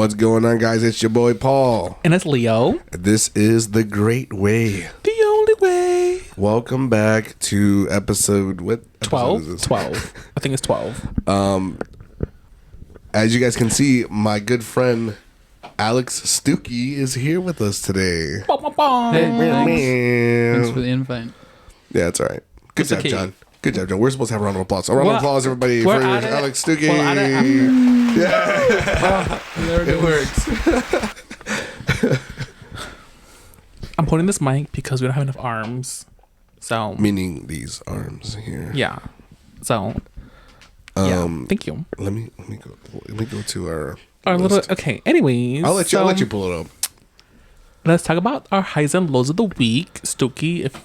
What's going on, guys? It's your boy Paul. And it's Leo. This is the Graight Way. The only way. Welcome back to episode, what? 12? Episode is this? 12. I think it's 12. As you guys can see, my good friend Alex Stookey is here with us today. Hey, thanks for the invite. Yeah, it's all right. Good It's job, okay. John. Good job, John. We're supposed to have a round of applause. A round of applause, everybody, for We're at it. Alex Stookey. We're at it. There It works. I'm holding this mic because we don't have enough arms. So, Meaning these arms here. yeah. So, yeah. Thank you. Let me go to our Our list. little, okay. Anyways. I'll let you pull it up. Let's talk about our highs and lows of the week. Stokey, if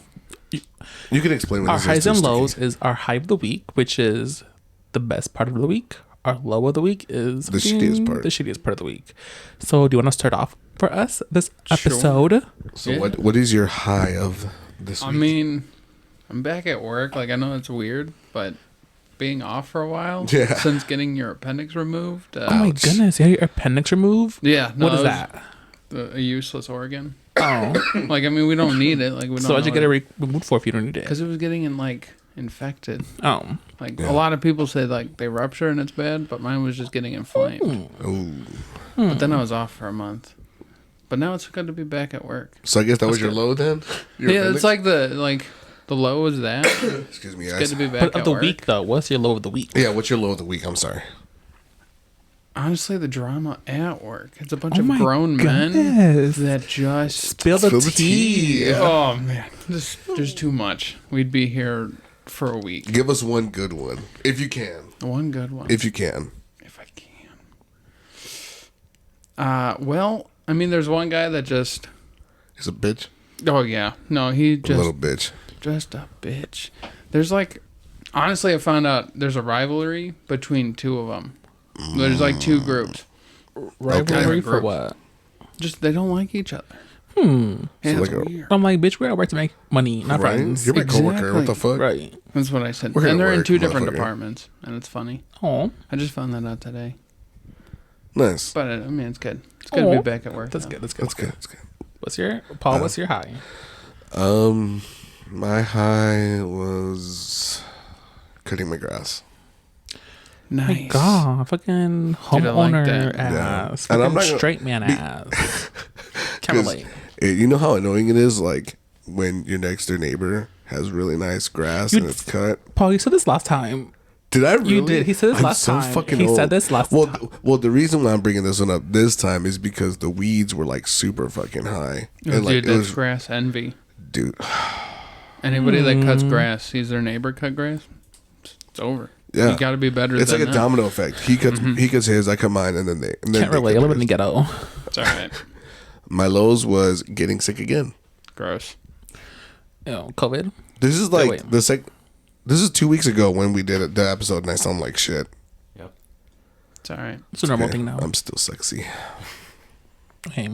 You can explain what our this highs is. and to lows Stookey. is our high of the week, which is the best part of the week. Our low of the week is The shittiest part. The shittiest part of the week. So, do you want to start off for us this Sure. episode? So Yeah. what is your high of this I week? mean, I'm back at work. Like, I know it's weird, but being off for a while Yeah. since getting your appendix removed. Oh my goodness! You had your appendix removed. Yeah. No, What is it was that? A useless organ. Oh, Like, I mean, we don't need it. Like, we don't. so why'd you get it removed for if you don't need it? Because it was getting infected. Oh, Like Yeah. a lot of people say like they rupture and it's bad, but mine was just getting inflamed. Oh. But then I was off for a month. But now it's good to be back at work. So I guess that was That's your good. low then? Your Yeah, appendix? it's like the low is that. Excuse me, It's guys. good to be back but at of the work. week though, what's your low of the week? Yeah, what's your low of the week? I'm sorry. Honestly, the drama at work. It's a bunch Oh of my grown men goodness. that just Spill the Spill the tea. tea. oh man, there's too much. We'd be here for a week. Give us one good one, if you can. One good one, If you can. if I can. Well, I mean, there's one guy that just. He's a bitch. Oh yeah, no, he A just little bitch. just a bitch. There's honestly, I found out there's a rivalry between two of them. There's like two groups. Rivalry Okay. for what? Just they don't like each other. Hmm. Yeah, So it's like a- weird. I'm like, bitch, we're at work to make money, not Right? friends. You're my coworker. What the Exactly. fuck? Right. That's what I said. We're here And to they're in work, two different motherfucker. departments, and it's funny. Oh, I just found that out today. Nice. But I mean, it's good. It's good to Aw. be back at work. that's now. good. That's good. That's good. That's good. What's your Paul? What's your high? My high was cutting my grass. Nice. My God, fucking I like homeowner that. ass, Yeah. And I'm fucking not gonna- straight man ass. Can't 'Cause relate. you know how annoying it is, like when your next door neighbor has really nice grass and it's cut. Paul, you said this last time. Did I really? You did. He said this I'm last so time. fucking He old. said this last well, time. Well, the reason why I'm bringing this one up this time is because the weeds were like super fucking high. Oh, And, like, dude, it that's was, grass envy. dude. Anybody that cuts Hmm. grass, sees their neighbor cut grass, it's over. Yeah. You got to be better It's than like a them. domino effect. He cuts his, I cut mine, and then they. And then Can't they relate. I cut live in the theirs. ghetto. It's all right. My lows was getting sick again. Gross. COVID. This is like wait. This is 2 weeks ago when we did the episode, and I sound like shit. It's all right. It's a normal Okay, thing now. I'm still sexy. Okay.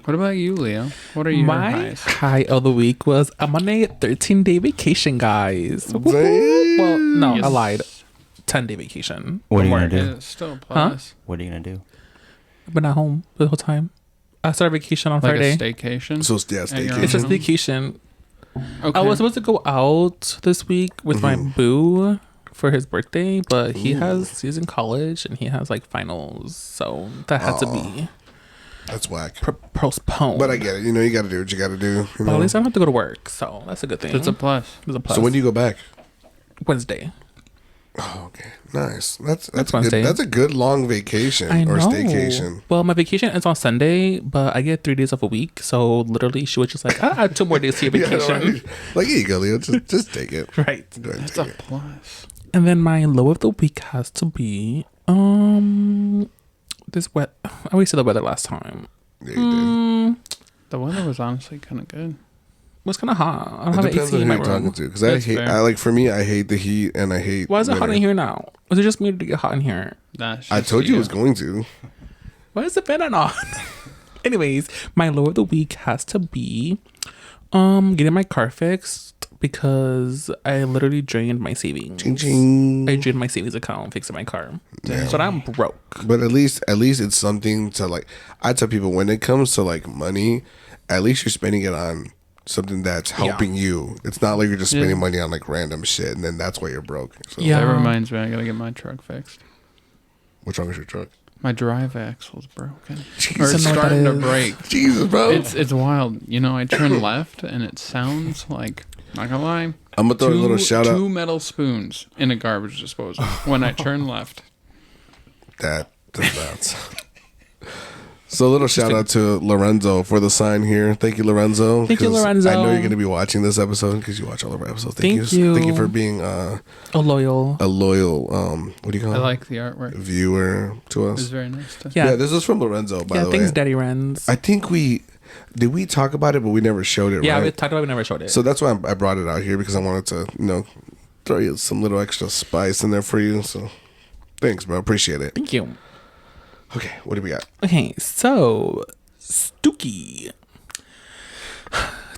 What about you, Leo? What are your My highs? high of the week was I'm on a 13-day vacation, guys. Damn. Well, no, I Yes. lied. 10-day vacation. What are you Work. gonna do? It still applies. What are you gonna do? I've been at home the whole time. I started vacation on Like Friday. a staycation. So yeah, At your staycation. It's just home? vacation. Okay. I was supposed to go out this week with my boo for his birthday, but he's in college and he has like finals, so that had to be That's whack. postponed. But I get it. You know, you got to do what you got to do. You But know? at least I don't have to go to work, so that's a good thing. It's a plus. It's a plus. So when do you go back? Wednesday. Oh, okay, nice. That's Next good. Wednesday. That's a good long vacation I or know. staycation. Well, my vacation ends on Sunday, but I get 3 days off a week, so literally she was just like, add 2 more days to your Yeah, vacation. right. Like here you go, Leo. Just take it. Right. Go ahead and That's take a it. plus. And then my low of the week has to be this wet. I always said the weather last time. Yeah, you did. The weather was honestly kind of good. It was kind of hot. I don't It have an depends AC on in who my you're talking room. to. Because That's fair. for me, I hate the heat and I hate. Why is it hot winter. in here now? Was it just me to get hot in here? Nah, it's I just told you it was going to. Why is the fan on? Anyways, my low of the week has to be getting my car fixed because I literally drained my savings. Ching, ching. I drained my savings account fixing my car. Damn. So I'm broke. But at least it's something to like. I tell people when it comes to like money, at least you're spending it on something that's helping you. It's not like you're just spending money on like random shit and then that's why you're broke. So. Yeah. That reminds me, I gotta get my truck fixed. What's wrong with your truck? My drive axle's broken. Jesus. Or it's starting to break. Jesus, bro. It's wild. You know, I turn left and it sounds like, not gonna lie, I'm gonna throw a little shout out. 2 metal spoons in a garbage disposal when I turn left. That does not. So a little shout out to Lorenzo for the sign here. Thank you, Lorenzo. Thank you, 'cause Lorenzo. I know you're going to be watching this episode because you watch all of our episodes. Thank you. Thank you for being a loyal, what do you call it? I like the artwork. Viewer to It was us. very nice. Yeah. This was from Lorenzo, by the way. Thanks, Daddy Renz. I think did we talk about it, but we never showed it, Yeah, right? we talked about it, we never showed it. So that's why I brought it out here because I wanted to, throw you some little extra spice in there for you. So thanks, bro. Appreciate it. Thank you. Okay, what do we got? Okay, so Stookey,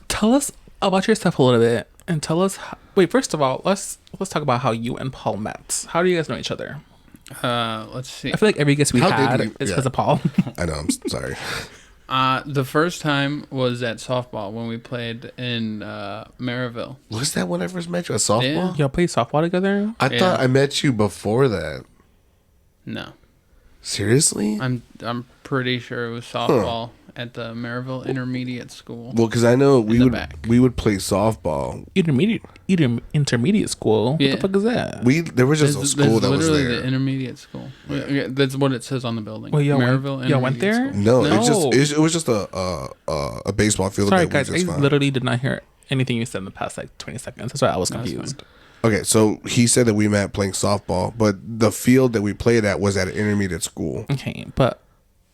tell us about yourself a little bit, and tell us. Wait, first of all, let's talk about how you and Paul met. How do you guys know each other? Let's see. I feel like every guest we How had did we- is yeah. because of Paul. I know. I'm sorry. The first time was at softball when we played in Maryville. Was that when I first met you at softball? Yeah. Y'all play softball together? I thought I met you before that. No, Seriously? I'm pretty sure it was softball at the Maryville Intermediate School. Well, because I know the back. we would play softball. Intermediate school. Yeah. What the fuck is that? There was just a school that was literally there. the intermediate school. Yeah, that's what it says on the building. Well, y'all Maryville y'all went Intermediate there? School. No, No. it was just a baseball field. Sorry, that guys. we I just found. literally did not hear anything you said in the past 20 seconds. That's why I was confused. Okay, so he said that we met playing softball, but the field that we played at was at an intermediate school. Okay, but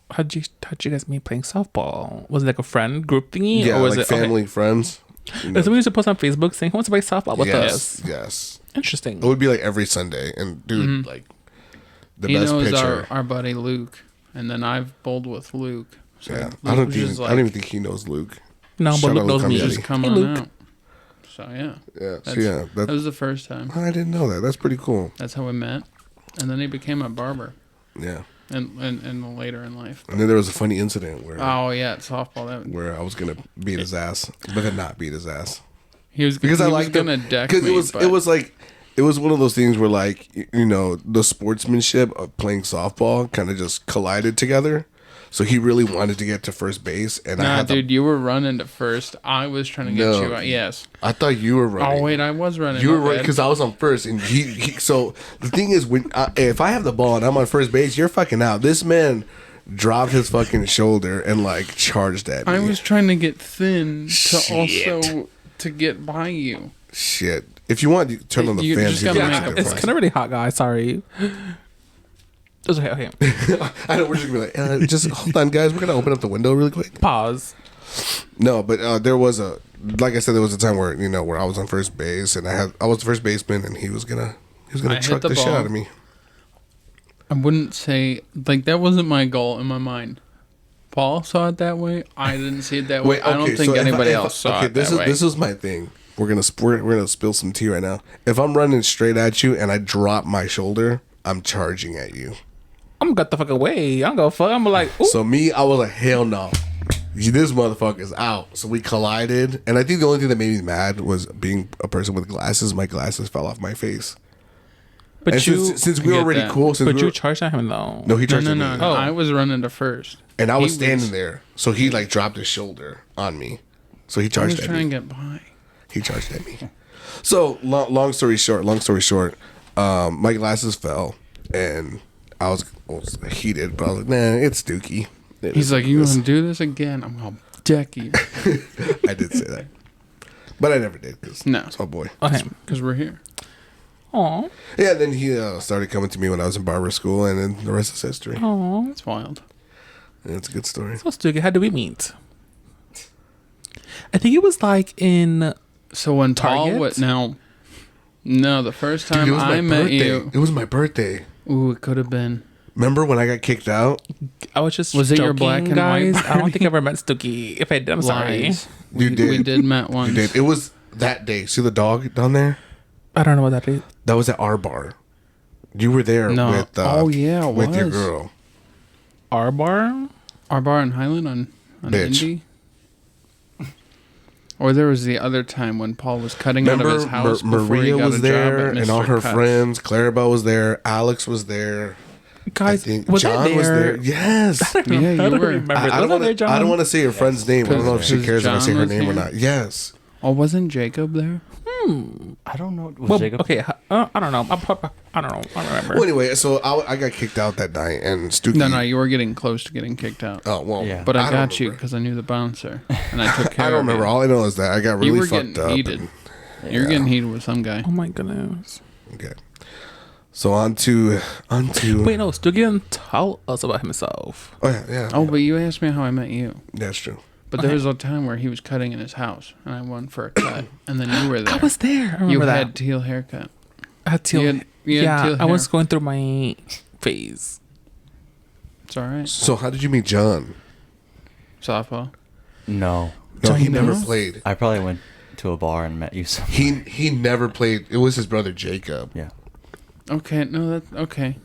how'd you guys meet playing softball? Was it like a friend group thingy? Yeah, or was like it family, friends. Somebody used to post on Facebook saying, "Who wants to play softball with us?" Yes. Interesting. It would be like every Sunday, and dude, like the He best knows pitcher. our buddy Luke, and then I've bowled with Luke. So Yeah, Luke I don't was even. just I don't even think he knows Luke. No, but Shout Luke out knows Luke me. Cambiati. just come Hey, on Luke. out. So yeah, Yeah, so That's- yeah, that was the first time. I didn't know that. That's pretty cool. That's how we met, and then he became a barber, Yeah, and later in life. and then there was a funny incident where Oh yeah, at softball that where I was gonna beat his ass, but then not beat his ass he was because I was liked gonna him. deck Because me. it was one of those things where like the sportsmanship of playing softball kind of just collided together. So he really wanted to get to first base, and I Nah, had dude, you were running to first. I was trying to get No. you out. Yes. I thought you were running. Oh wait, I was running. You were my right bad. because I was on first, and he. So the thing is, if I have the ball and I'm on first base, you're fucking out. This man dropped his fucking shoulder and like charged at me. I was trying to get thin to Shit. also to get by you. Shit. If you want, you turn on the You fans. just you gotta can make watch a the It's fans. kind of really hot, guys. Sorry. It's okay. I know we're just gonna be like, just hold on, guys. We're gonna open up the window really quick. Pause. No, but there was like I said, there was a time where where I was on first base and I was the first baseman, and he was gonna I hit truck the the shit ball. out of me. I wouldn't say like that wasn't my goal in my mind. Paul saw it that way. I didn't see it that way. I don't think anybody else saw it that way. This is my thing. We're gonna spill some tea right now. If I'm running straight at you and I drop my shoulder, I'm charging at you. I'm gonna get the fuck away. I'm gonna fuck. I'm like, ooh. So me, I was like, hell no. This motherfucker's out. So we collided, and I think the only thing that made me mad was being a person with glasses. My glasses fell off my face. But And you, since we were get already that. cool, since but we you were, charged at him though. no, he No, charged no, at no, me. no. Oh. I was running to first. And I was He standing there, so he like dropped his shoulder on me. So he I was charged at trying me. to get by. He charged at me. So long story short, my glasses fell, and I was heated, but I was like, nah, it's Stookey. He's like, you want to do this again? I'm gonna deck you. I did say that, but I never did because No. it's my boy. Okay. Because we're here. Aw. Yeah, then he started coming to me when I was in barber school, and then the rest is history. Aw. It's wild. And it's a good story. So Stookey, how did we meet? I think it was like in. So when Paul Target? went now, no, the first Dude, time it was my I met birthday. you, It was my birthday. ooh, it could have been. Remember when I got kicked out? I was just. Was it your joking, black and guys? white I don't think I ever met Stookey. If I did, I'm sorry. Lies. You we, did. We did met once. You did. It was that day. See the dog down there? I don't know what that is. That was at our bar. You were there with with your girl. Our bar? Our bar in Highland on Indy? Or there was the other time when Paul was cutting out of his house. Maria was there, and all her friends. Clarabelle was there. Alex was there. Guys, John was there. Yes. I don't remember. I don't want to say her friend's name. I don't know if she cares if I say her name or not. Yes. Oh, wasn't Jacob there? I don't know. Was Jacob? Okay, I don't know. I don't know. I don't remember. Well, anyway, so I got kicked out that night, and Stookey... No, you were getting close to getting kicked out. Oh, well, yeah. But I got you because I knew the bouncer, and I took care of it. I don't remember. All I know is that I got really fucked up. Heated. You were getting heated with some guy. Oh, my goodness. Okay. So on to... Wait, no, Stookey didn't tell us about himself. Oh, yeah. Oh, but you asked me how I met you. That's true. But there was a time where he was cutting in his house, and I went for a cut, and then you were there. I was there. I remember you that. had teal haircut. I had teal. You had yeah, teal I was hair. going through my phase. It's all right. So how did you meet John? Softball. No. No, he John never knows? played. I probably went to a bar and met you somewhere. He never played. It was his brother Jacob. Yeah. Okay, no, that's okay.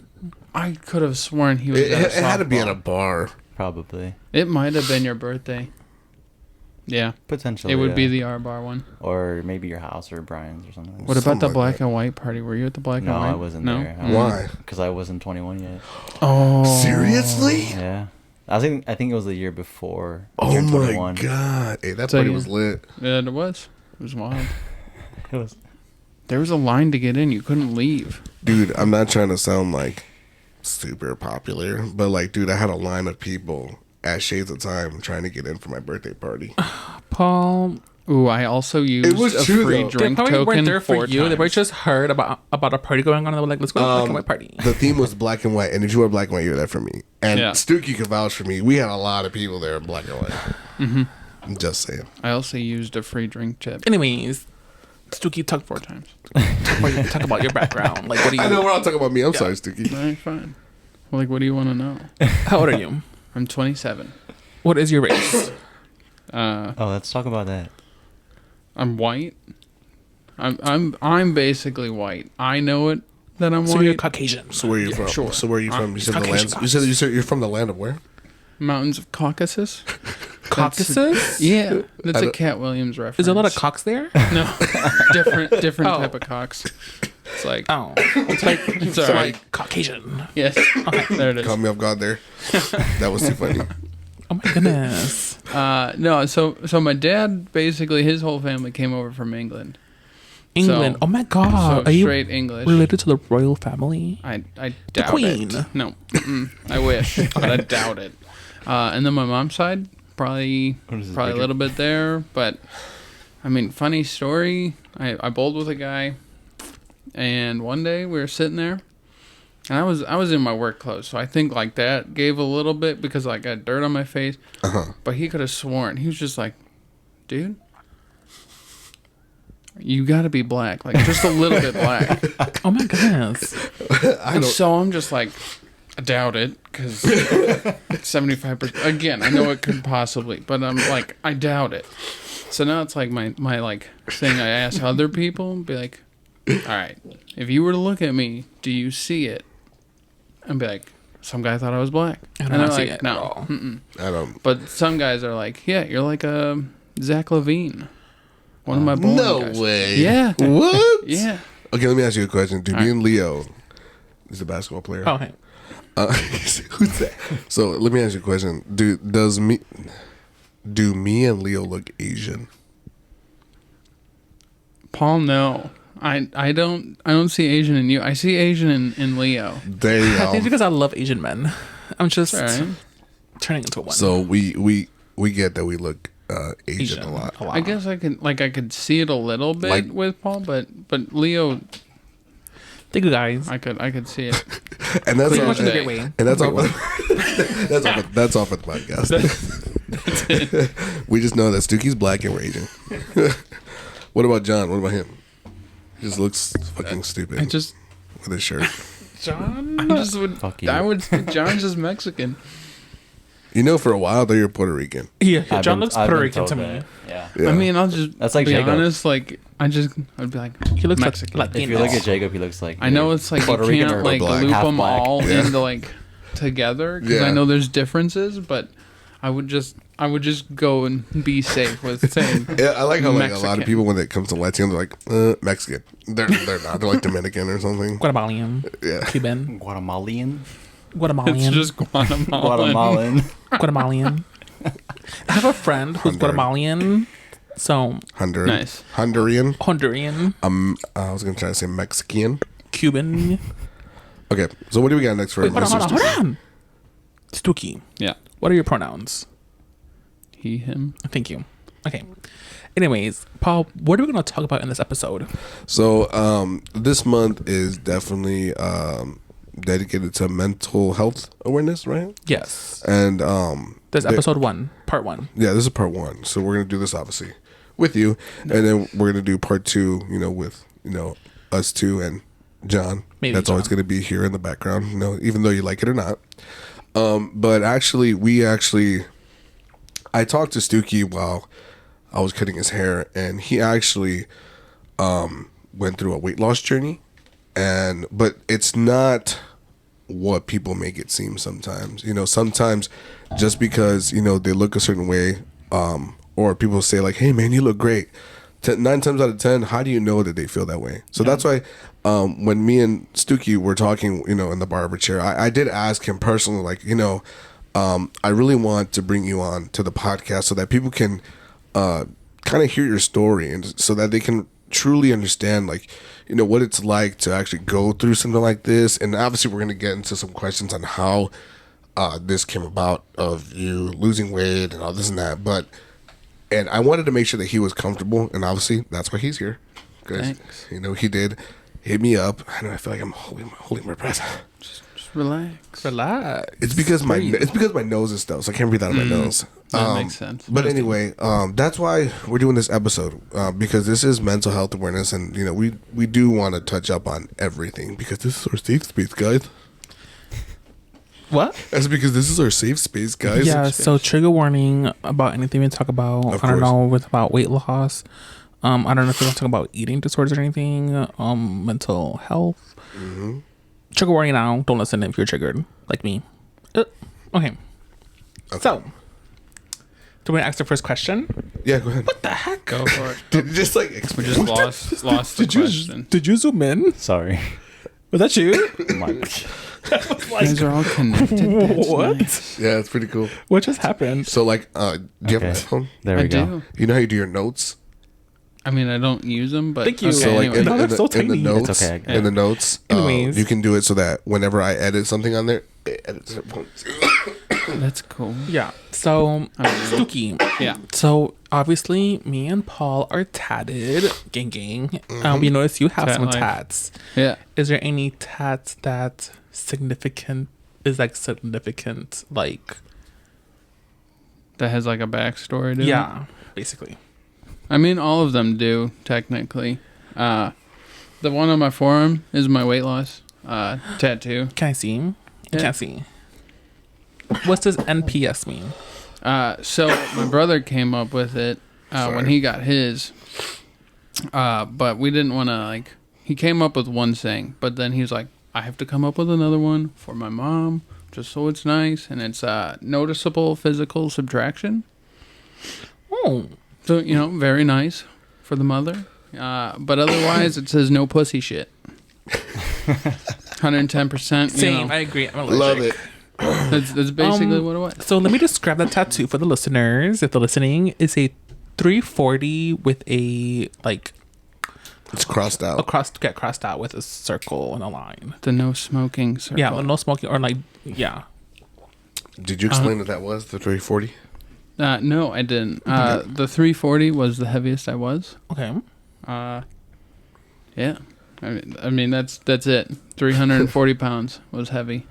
I could have sworn he was. It at a had to be softball. at a bar. Probably. It might have been your birthday. Yeah, Potentially. it would be yeah. the R Bar one. Or maybe your house or Brian's or something. What about Something the like black that. and white party? Were you at the black No, and white? I wasn't there. Why? Because I wasn't 21 yet. Oh, Seriously? Yeah. I think it was the year before. I Oh turned my 21. god! Hey, that So party you- was lit. Yeah, it was. It was wild. It was. There was a line to get in. You couldn't leave. Dude, I'm not trying to sound like super popular, but like, dude, I had a line of people at Shades of Time trying to get in for my birthday party. Paul, Ooh, I also used was a true, free though. they drink probably token weren't there for 4 you. They probably times. just heard about a party going on and they were like, let's go to a black and white party. The theme was black and white, and if you were black and white, you were there for me. And Yeah. Stookey could vouch for me. We had a lot of people there in black and white. Mm-hmm. I'm just saying. I also used a free drink tip Anyways, Stookey, talk 4 times. talk about your background. Like, what do you... I know we're all talking about me. I'm sorry, Stookey. All right, fine. Well, like, what do you want to know? How old are you? I'm 27. What is your race? Oh, let's talk about that. I'm white. I'm basically white. I know it that I'm So white. you're Caucasian. So where are you from? sure. So where are you from? You said the Caucasian land. You said you're from the land of where? Mountains of Caucasus. Caucasus? Yeah, that's I a don't- Cat Williams reference. Is there a lot of cocks there? No, different Oh. type of cocks. It's like Oh. It's like, it's all right. Caucasian. Yes, there it is. Caught me off guard there. That was too funny. Oh my goodness. No, so my dad basically his whole family came over from England. England. So- Oh my god. So Are you straight English. related to the royal family? I doubt Queen. it. No, I wish, but I doubt it. And then my mom's side, probably What is this a bigger? little bit there, but I mean, funny story. I bowled with a guy, and one day we were sitting there, and I was in my work clothes, so I think like that gave a little bit because I got dirt on my face. But he could have sworn he was just like, dude. You got to be black, like just a little bit black. Oh my goodness. So I'm just like, I doubt it, because 75%. Again, I know it could possibly, but I'm like, I doubt it. So now it's like my like thing I ask other people, be like, all right, if you were to look at me, do you see it? And be like, some guy thought I was black. I And don't they're see like, it no. at all. I don't. But some guys are like, yeah, you're like a Zach Levine. One of my bowling No guys. way. Yeah. What? Yeah. Okay, let me ask you a question. Do All me right. and Leo is a basketball player? Oh, hey. Who's that? So let me ask you a question. Do me and Leo look Asian? Paul, no. I don't see Asian in you. I see Asian in Leo. There you I think it's go. because I love Asian men. I'm just All right. turning into one. So we get that we look Asian a lot. I guess I could see it a little bit Like- with Paul, but Leo, Thank you guys. I could see it. And that's Pretty all, much in a Okay. great way. and that's all. That's all for the podcast. We just know that Stookey's black and we're Asian. What about John? What about him? He just looks fucking stupid I just with his shirt. John. I just would. Fuck you. I would. John's just Mexican. You know, for a while though, you're Puerto Rican. Yeah, I've John been- looks I've Puerto been Rican told to me. that. Yeah. Yeah. I mean, I'll just That's like be Jacob. honest. Like, I'd be like, He looks Mexican. like If you look at Jacob, he looks like. I know it's like Puerto you Rican can't or like black. loop Half them black. all Yeah. into like together because Yeah. I know there's differences, but I would just go and be safe with saying. Yeah, I like how like a lot Mexican. of people when it comes to Latino, they're like Mexican. They're not. They're like Dominican or something. Guatemalan, Yeah. Cuban, Guatemalan. Guatemalan, It's just Guatemalan. Guatemalan. Guatemalan. I have a friend who's Honduran. Guatemalan, so Honduran. Nice. Honduran. Honduran, I was gonna try to say Mexican. Cuban. Okay, so what do we got next for Wait, hold Mr. on. Stookey? Stookey, Yeah. what are your pronouns? He, him. Thank you. Okay. Anyways, Paul, what are we going to talk about in this episode? So this month is definitely dedicated to mental health awareness, right? Yes. And There's episode 1, part 1. yeah, this is part 1. So we're gonna do this obviously with you, and then we're gonna do part 2. You know, with us two and John. Maybe That's John. always gonna be here in the background. Even though you like it or not. But actually, I talked to Stookey while I was cutting his hair, and he actually went through a weight loss journey, but it's not what people make it seem sometimes. Sometimes just because they look a certain way, or people say like, "Hey man, you look great." 9 times out of 10, how do you know that they feel that way? So that's why when me and Stookey were talking, in the barber chair, I did ask him personally, like, I really want to bring you on to the podcast so that people can kind of hear your story, and so that they can truly understand, like, what it's like to actually go through something like this. And obviously, we're going to get into some questions on how this came about, of you losing weight and all this and that. And I wanted to make sure that he was comfortable, and obviously that's why he's here. Because Thanks. he did hit me up. I feel like I'm holding my breath. Just relax. Relax. It's because my nose is stuffed, so I can't breathe out of my nose. That makes sense. But anyway, that's why we're doing this episode, because this is mental health awareness, and we do want to touch up on everything, because this is our safe space, guys. What? That's because this is our safe space, guys. Yeah, so trigger warning about anything we talk about. Of I don't course. know with about weight loss. I don't know if we're going to talk about eating disorders or anything. Mental health. Mm-hmm. Trigger warning now. Don't listen if you're triggered, like me. Okay. So, do we ask the first question? Yeah, go ahead. What the heck? Go for it. Did you just like We explain? just lost the question. Did you zoom in? Sorry. Was that you? My- You guys are all connected. That's What? nice. Yeah, it's pretty cool. What just happened? So, like, do you have an Okay. iPhone? There I we go. do. You know how you do your notes? I mean, I don't use them, but Thank you. Okay, So, like, anyway. No, they're so in the tiny. notes, It's okay. in the notes, Anyways. you can do it so that whenever I edit something on there, it edits it. That's cool. Yeah. So, Stookey. Yeah. So, obviously, me and Paul are tatted. Gang. We noticed you have Tat some life. tats. Yeah. Is there any tats that significant, like, That has like a backstory to it. yeah, basically. I mean, all of them do, technically. The one on my forearm is my weight loss tattoo. Can I see? I Yeah. can't see. What does NPS mean? So my brother came up with it when he got his. But we didn't want to, like, he came up with one saying, but then he was like, I have to come up with another one for my mom, just so it's nice. And it's noticeable physical subtraction. Oh, So, very nice for the mother. But otherwise, it says no pussy shit. 110%. same. I agree. I'm allergic. Love it. That's basically what it was. So let me describe that tattoo for the listeners. If they're listening, it's a 340 with a like It's crossed out. get crossed out with a circle and a line. The no smoking circle. Yeah, no smoking or like yeah. Did you explain what that was, the 340? No, I didn't. The 340 was the heaviest I was. Okay. Yeah. I mean that's it. 340 pounds was heavy.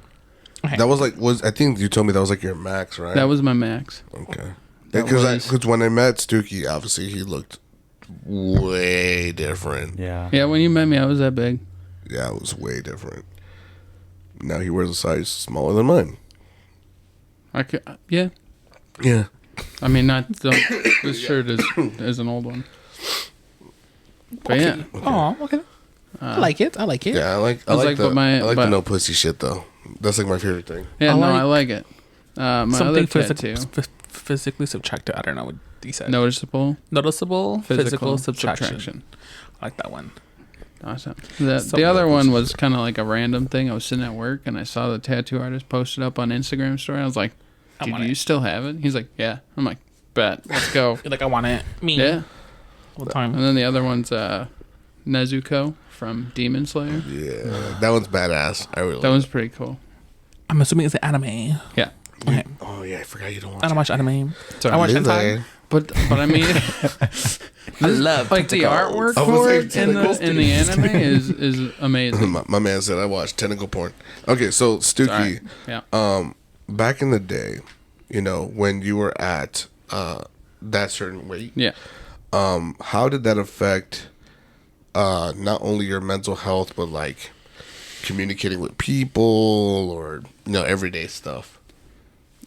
Okay. That was I think you told me that was like your max, right? That was my max. Okay. That Because was- when I met Stookey, obviously he looked way different. Yeah. Yeah, when you met me, I was that big. Yeah, it was way different. Now he wears a size smaller than mine. Yeah. Yeah. I mean, this shirt is an old one. But Okay. yeah. Oh, okay. I like it. I like it. Yeah, I like the no pussy shit though. That's like my favorite thing. Yeah, I like it. My other tattoo. Physically subtracted. I don't know what he said. Noticeable Physical subtraction. I like that one. Awesome. The other one was kind of like a random thing. I was sitting at work and I saw the tattoo artist posted up on Instagram story. I was like, dude, do you still have it? He's like, yeah. I'm like, bet. Let's go. You're like, I want it. Me. Yeah. All the time. And then the other one's Nezuko from Demon Slayer. Yeah, that one's badass. I really. That one's pretty cool. I'm assuming it's an anime. Yeah. Okay. Oh yeah, I forgot you don't watch. I don't watch anime. Sorry. I watch Lizzie. hentai. But I mean, I love like the artwork for it in the anime is amazing. My man said I watched tentacle porn. Okay, so Stookey, Yeah. back in the day, you know, when you were at that certain weight, Yeah. how did that affect not only your mental health but like communicating with people or everyday stuff?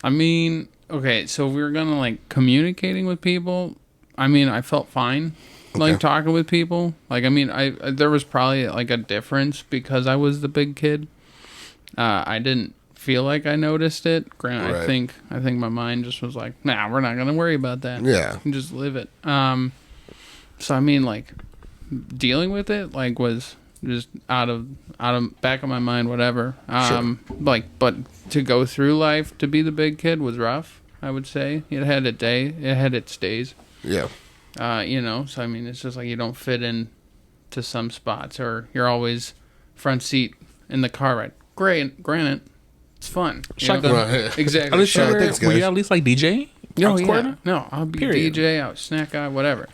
I mean, okay, so if we were gonna like communicating with people, I mean, I felt fine, like talking with people. Like, I mean, I there was probably like a difference because I was the big kid. I didn't feel like I noticed it. Granted, Right. I think my mind just was like, nah, we're not gonna worry about that. Yeah. Just live it. So I mean, like, dealing with it like was just out of back of my mind, whatever. Like, but to go through life to be the big kid was rough, I would say. It had its days. Yeah. So I mean, it's just like you don't fit in to some spots, or you're always front seat in the car ride. Granted, it's fun. Shotgun. Right. Exactly. At least Thanks, were you guys. at least like DJ? Oh, Aux yeah. cord? No, I'll be Period. DJ, I was snack guy, whatever.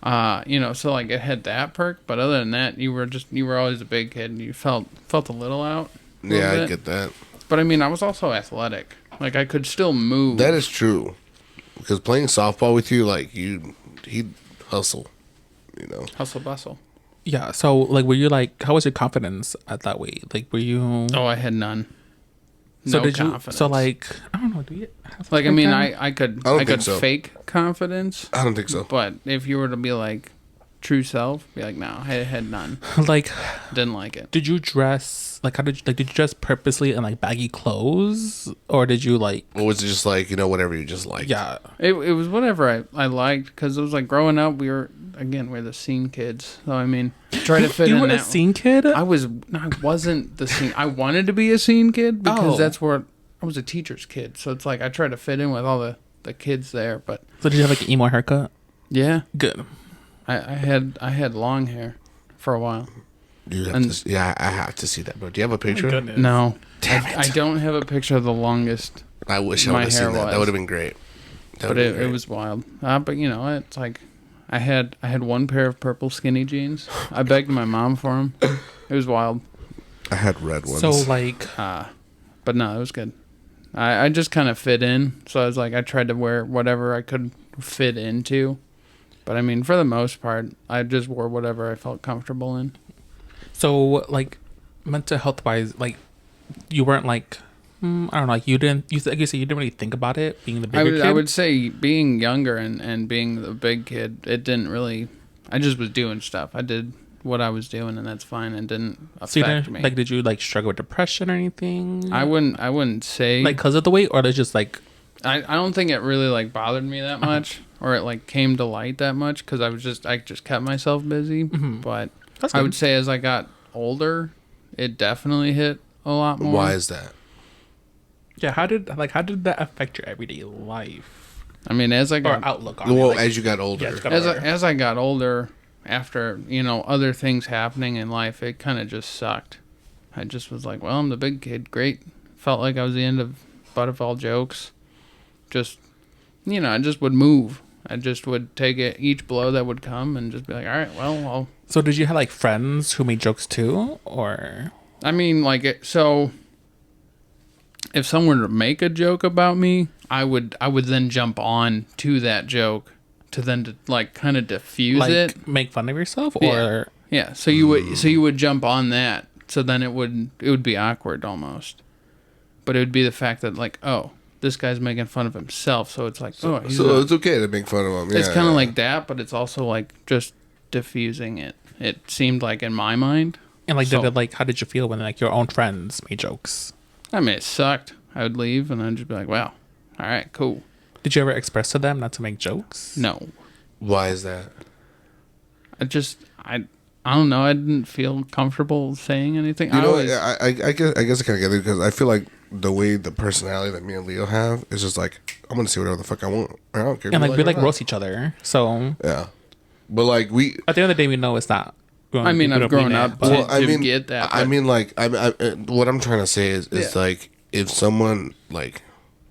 So like it had that perk, but other than that, you were always a big kid and you felt a little out. Yeah, I bit. get that. But I mean, I was also athletic. Like I could still move. That is true. Because playing softball with you, like he'd hustle, hustle bustle. Yeah. So like, were you like, how was your confidence at that weight? Like, were you? Oh, I had none. So No did confidence. you? So like, I don't know. Do you? Have Like I something mean, like that? I could don't think so. fake confidence, I don't think so. but if you were to be like true self, be like, no, I had none. like, Didn't like it. did you dress like? How did you dress purposely in like baggy clothes, or did you like? Or was it just like whatever you just like? Yeah. It was whatever I liked, because it was like growing up, we're the scene kids. So I mean, try to fit You in were a that. scene kid. I wasn't the scene. I wanted to be a scene kid because Oh. that's where I was a teacher's kid. So it's like I tried to fit in with all the kids there. But So did you have like an emo haircut? yeah, Good. I had long hair for a while. You have And- to. Yeah, I have to see that, bro. Do you have a picture? No, Damn it. I don't have a picture of the longest, I wish I My would have hair seen that. was. That would have been great. but it was wild. But it's like I had one pair of purple skinny jeans. I begged my mom for them. It was wild. I had red ones. So like, But no, it was good. I just kind of fit in. So I was like, I tried to wear whatever I could fit into. But I mean, for the most part, I just wore whatever I felt comfortable in. so like, mental health wise, like, you weren't like, I don't know, like you didn't. You said you didn't really think about it being the bigger kid. I would say being younger and being the big kid, it didn't really. I just was doing stuff. I did what I was doing, and that's fine. And didn't So you affect didn't me. like? Did you like struggle with depression or anything? I wouldn't say like because of the weight, or it's just like I don't think it really like bothered me that much, or it like came to light that much, because I just kept myself busy. But that's I good. would say as I got older, it definitely hit a lot more. Why is that? Yeah, how did that affect your everyday life I mean, as I or got outlook on Well, it? Like, as you got older. yeah, it's got as older. as I got older, after other things happening in life, it kind of just sucked. I just was like, well, I'm the big kid. Great. Felt like I was the end of butt of all jokes. Just I just would move. I just would take it each blow that would come and just be like, all right, well, So did you have like friends who made jokes too, or I mean, like so. If someone were to make a joke about me, I would then jump on to that joke to like kind of diffuse like it. make fun of yourself, Yeah. or Yeah, so you would jump on that. So then it would be awkward almost. But it would be the fact that like, oh, this guy's making fun of himself, so it's like, So it's okay to make fun of him. Yeah, it's kind of like that, but it's also like just diffusing it. It seemed like in my mind. And like, how did you feel when like your own friends made jokes? I mean, it sucked. I would leave and I'd just be like, wow, all right, cool. Did you ever express to them not to make jokes? No. Why is that? I don't know. I didn't feel comfortable saying anything. I guess I kind of get it because I feel like the way the personality that me and Leo have is just like, I'm going to say whatever the fuck I want. I don't care. And like, we like roast each other. So. Yeah. But like, at the end of the day, we know it's not. I mean, I've grown up to get that. I mean, like, what I'm trying to say is like, if someone, like,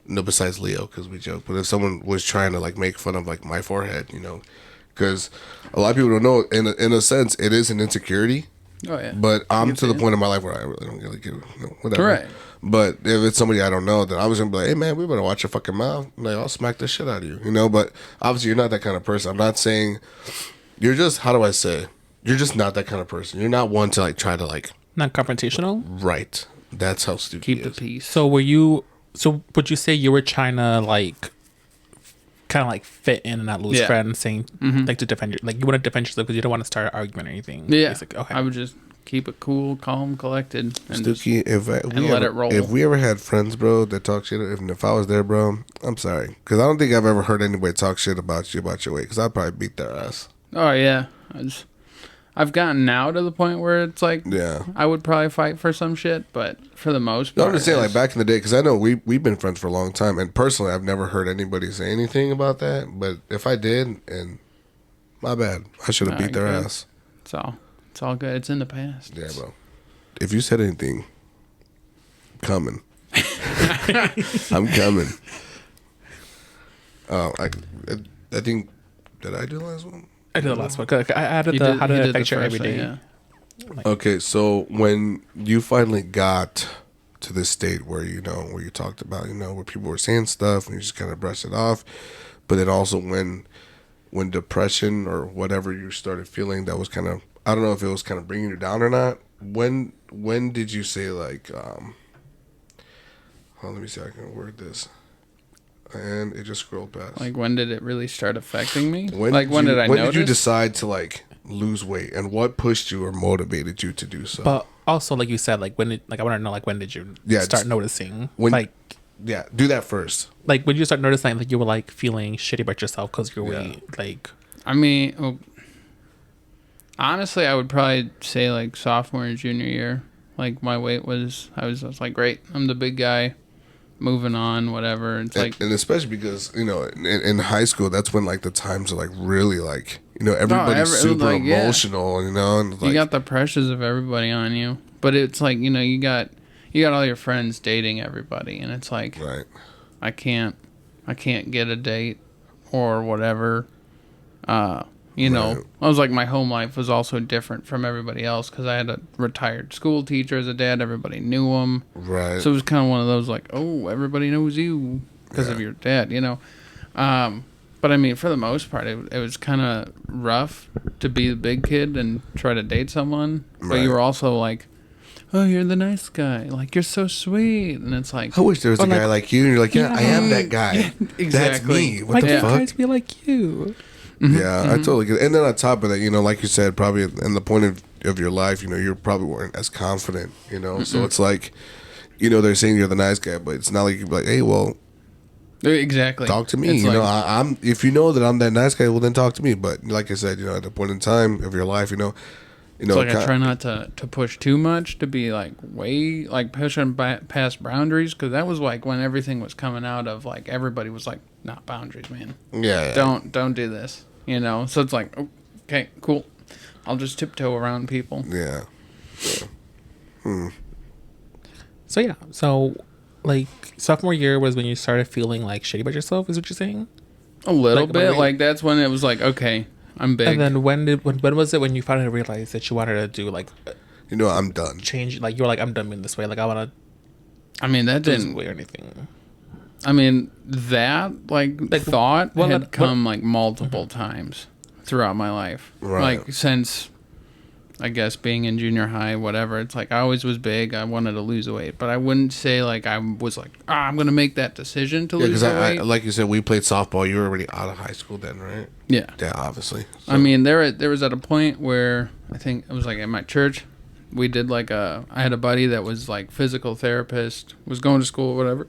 no, besides Leo, because we joke, but if someone was trying to, like, make fun of, like, my forehead, you know, because a lot of people don't know, in a sense, it is an insecurity. Oh, yeah. But I'm to the point in my life where I really don't really give, whatever. Right. But if it's somebody I don't know, then I was going to be like, hey, man, we better watch your fucking mouth. Like, I'll smack the shit out of you, you know? But obviously, you're not that kind of person. I'm not saying, you're just, how do I say? You're just not that kind of person. You're not one to, like, try to, like... Not confrontational? Right. That's how Stookey Keep is. the peace. So would you say you were trying to, like, kind of, like, fit in and not lose friends, saying, like, to defend like, you want to defend yourself because you don't want to start an argument or anything? Yeah. Basically. Okay. I would just keep it cool, calm, collected. And Stookey, let it roll. If we ever had friends, bro, that talk shit, if I was there, bro, I'm sorry. Because I don't think I've ever heard anybody talk shit about you, about your weight. Because I'd probably beat their ass. Oh, yeah. I've gotten now to the point where it's like, I would probably fight for some shit, but for the most part, I'm just saying, like, back in the day, because I know we've been friends for a long time, and personally, I've never heard anybody say anything about that. But if I did, and my bad, I should have beat their ass. It's all good. It's in the past. Yeah, bro. If you said anything, coming. I'm coming. I think, did I do the last one? I did the last one. I added how to affect your everyday. Yeah. Okay, so when you finally got to this state where, you know, where you talked about, you know, where people were saying stuff and you just kind of brushed it off, but then also when depression or whatever you started feeling that was kind of, I don't know if it was kind of bringing you down or not, when did you say, like, let me see how I can word this. And it just scrolled past. Like, when did it really start affecting me? When did you decide to, like, lose weight, and what pushed you or motivated you to do so? But also, like you said, like, I want to know, like, when did you start noticing? Do that first. Like, when you start noticing, like, you were, like, feeling shitty about yourself because your weight, like... I mean, honestly, I would probably say, like, sophomore and junior year. Like, my weight was, I was like, great, I'm the big guy. Moving on, whatever. It's and especially because, you know, in high school, that's when, like, the times are, like, really, like, you know, everybody's super emotional, you know, and, like, you got the pressures of everybody on you, but it's like, you know, you got all your friends dating everybody, and it's like, right, I can't get a date or whatever. You know, I was like, my home life was also different from everybody else because I had a retired school teacher as a dad. Everybody knew him. Right. So it was kind of one of those, like, oh, everybody knows you because of your dad, you know. But I mean, for the most part, it was kind of rough to be the big kid and try to date someone. But you were also like, oh, you're the nice guy. Like, you're so sweet. And it's like, I wish there was a guy like you. And you're like, yeah, I am that guy. Yeah, exactly. That's me. What the fuck? Why can't guys be like you? Yeah, I totally get it. And then on top of that, you know, like you said, probably in the point of your life, you know, you probably weren't as confident, you know. So it's like, you know, they're saying you're the nice guy, but it's not like you're like, hey, well, exactly, talk to me. It's, you know, I'm if you know that I'm that nice guy, well, then talk to me. But like I said, you know, at the point in time of your life, you know, it's like I try not to push too much, to be like way like pushing past boundaries, because that was like when everything was coming out of, like, everybody was like, not boundaries, man. Yeah. Don't do this. You know, so it's like, okay, cool. I'll just tiptoe around people. Yeah. So like, sophomore year was when you started feeling, like, shitty about yourself, is what you're saying? A little bit. Like, that's when it was like, okay, I'm big. And then when was it when you finally realized that you wanted to do, like, you know, I'm done. Change, like, you were like, I'm done being this way. Like, I want to. I mean, that didn't way or anything. I mean, that, like thought had come like multiple times throughout my life. Right. Like, since I guess being in junior high, whatever, it's like I always was big. I wanted to lose weight, but I wouldn't say like I was like, I'm gonna make that decision to lose the weight. Like you said, we played softball. You were already out of high school then, right? Yeah. Yeah, obviously. So. I mean, there was at a point where I think it was like at my church, we did like I had a buddy that was like physical therapist, was going to school, whatever.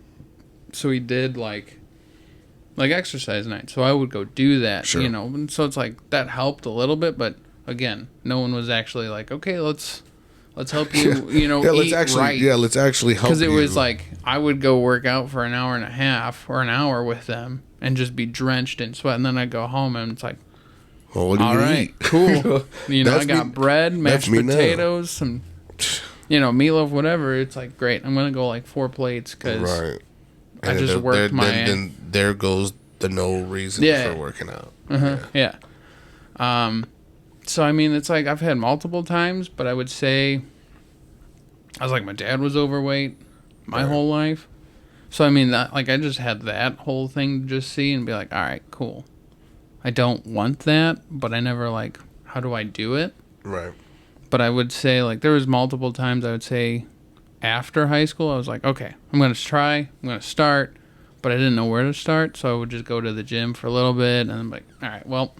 So he did like exercise night. So I would go do that, sure. And so it's like that helped a little bit, but again, no one was actually like, okay, let's help you, let's eat actually, right. Yeah, let's actually help you. Because it was like I would go work out for an hour and a half or an hour with them and just be drenched in sweat, and then I'd go home and it's like, well, what do all you right, eat? cool. I got bread, mashed potatoes, some, meatloaf, whatever. It's like, great. I'm gonna go like 4 plates because I just worked my. Then there goes the no reason for working out. Yeah. So I mean, it's like I've had multiple times, but I would say I was like, my dad was overweight my whole life. So I mean, that like I just had that whole thing to just see and be like, all right, cool. I don't want that, but I never like, how do I do it? Right. But I would say like there was multiple times I would say after high school, I was like, okay, I'm going to try, I'm going to start, but I didn't know where to start. So I would just go to the gym for a little bit and I'm like, all right, well,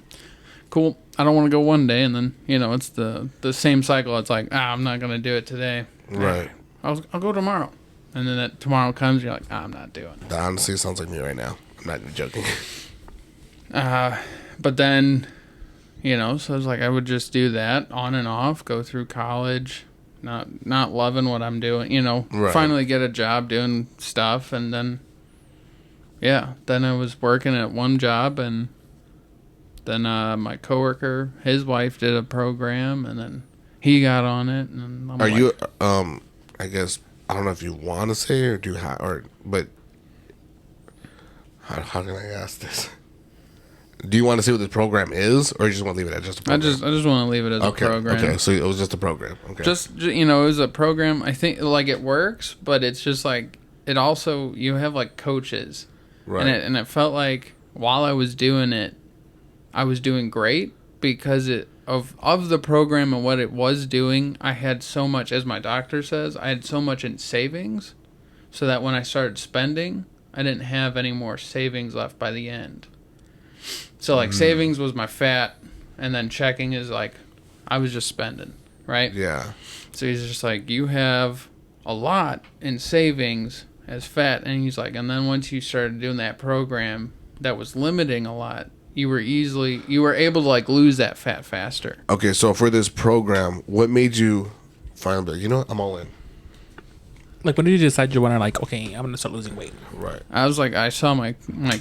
cool. I don't want to go one day. And then, it's the same cycle. It's like, I'm not going to do it today. Right. I'll go tomorrow. And then that tomorrow comes, you're like, I'm not doing it. That honestly sounds like me right now. I'm not even joking. But then, so it's like I would just do that on and off, go through college, not loving what I'm doing, finally get a job doing stuff. And then, then I was working at one job, and then my coworker, his wife did a program, and then he got on it. And I'm you, I guess, I don't know if you want to say or do but how can I ask this? Do you want to say what this program is, or you just want to leave it at just a program? I just want to leave it as a program. Okay, so it was just a program. Okay. Just, it was a program. I think, like, it works, but it's just, like, it also, you have, like, coaches. Right. And it felt like while I was doing it, I was doing great because of the program and what it was doing, I had so much, as my doctor says, I had so much in savings so that when I started spending, I didn't have any more savings left by the end. So, like, savings was my fat, and then checking is, like, I was just spending, right? Yeah. So he's just like, you have a lot in savings as fat, and he's like, and then once you started doing that program that was limiting a lot, you were able to, like, lose that fat faster. Okay, so for this program, what made you finally be like, I'm all in? Like, when did you decide you want to, like, okay, I'm going to start losing weight? Right. I was like, I saw my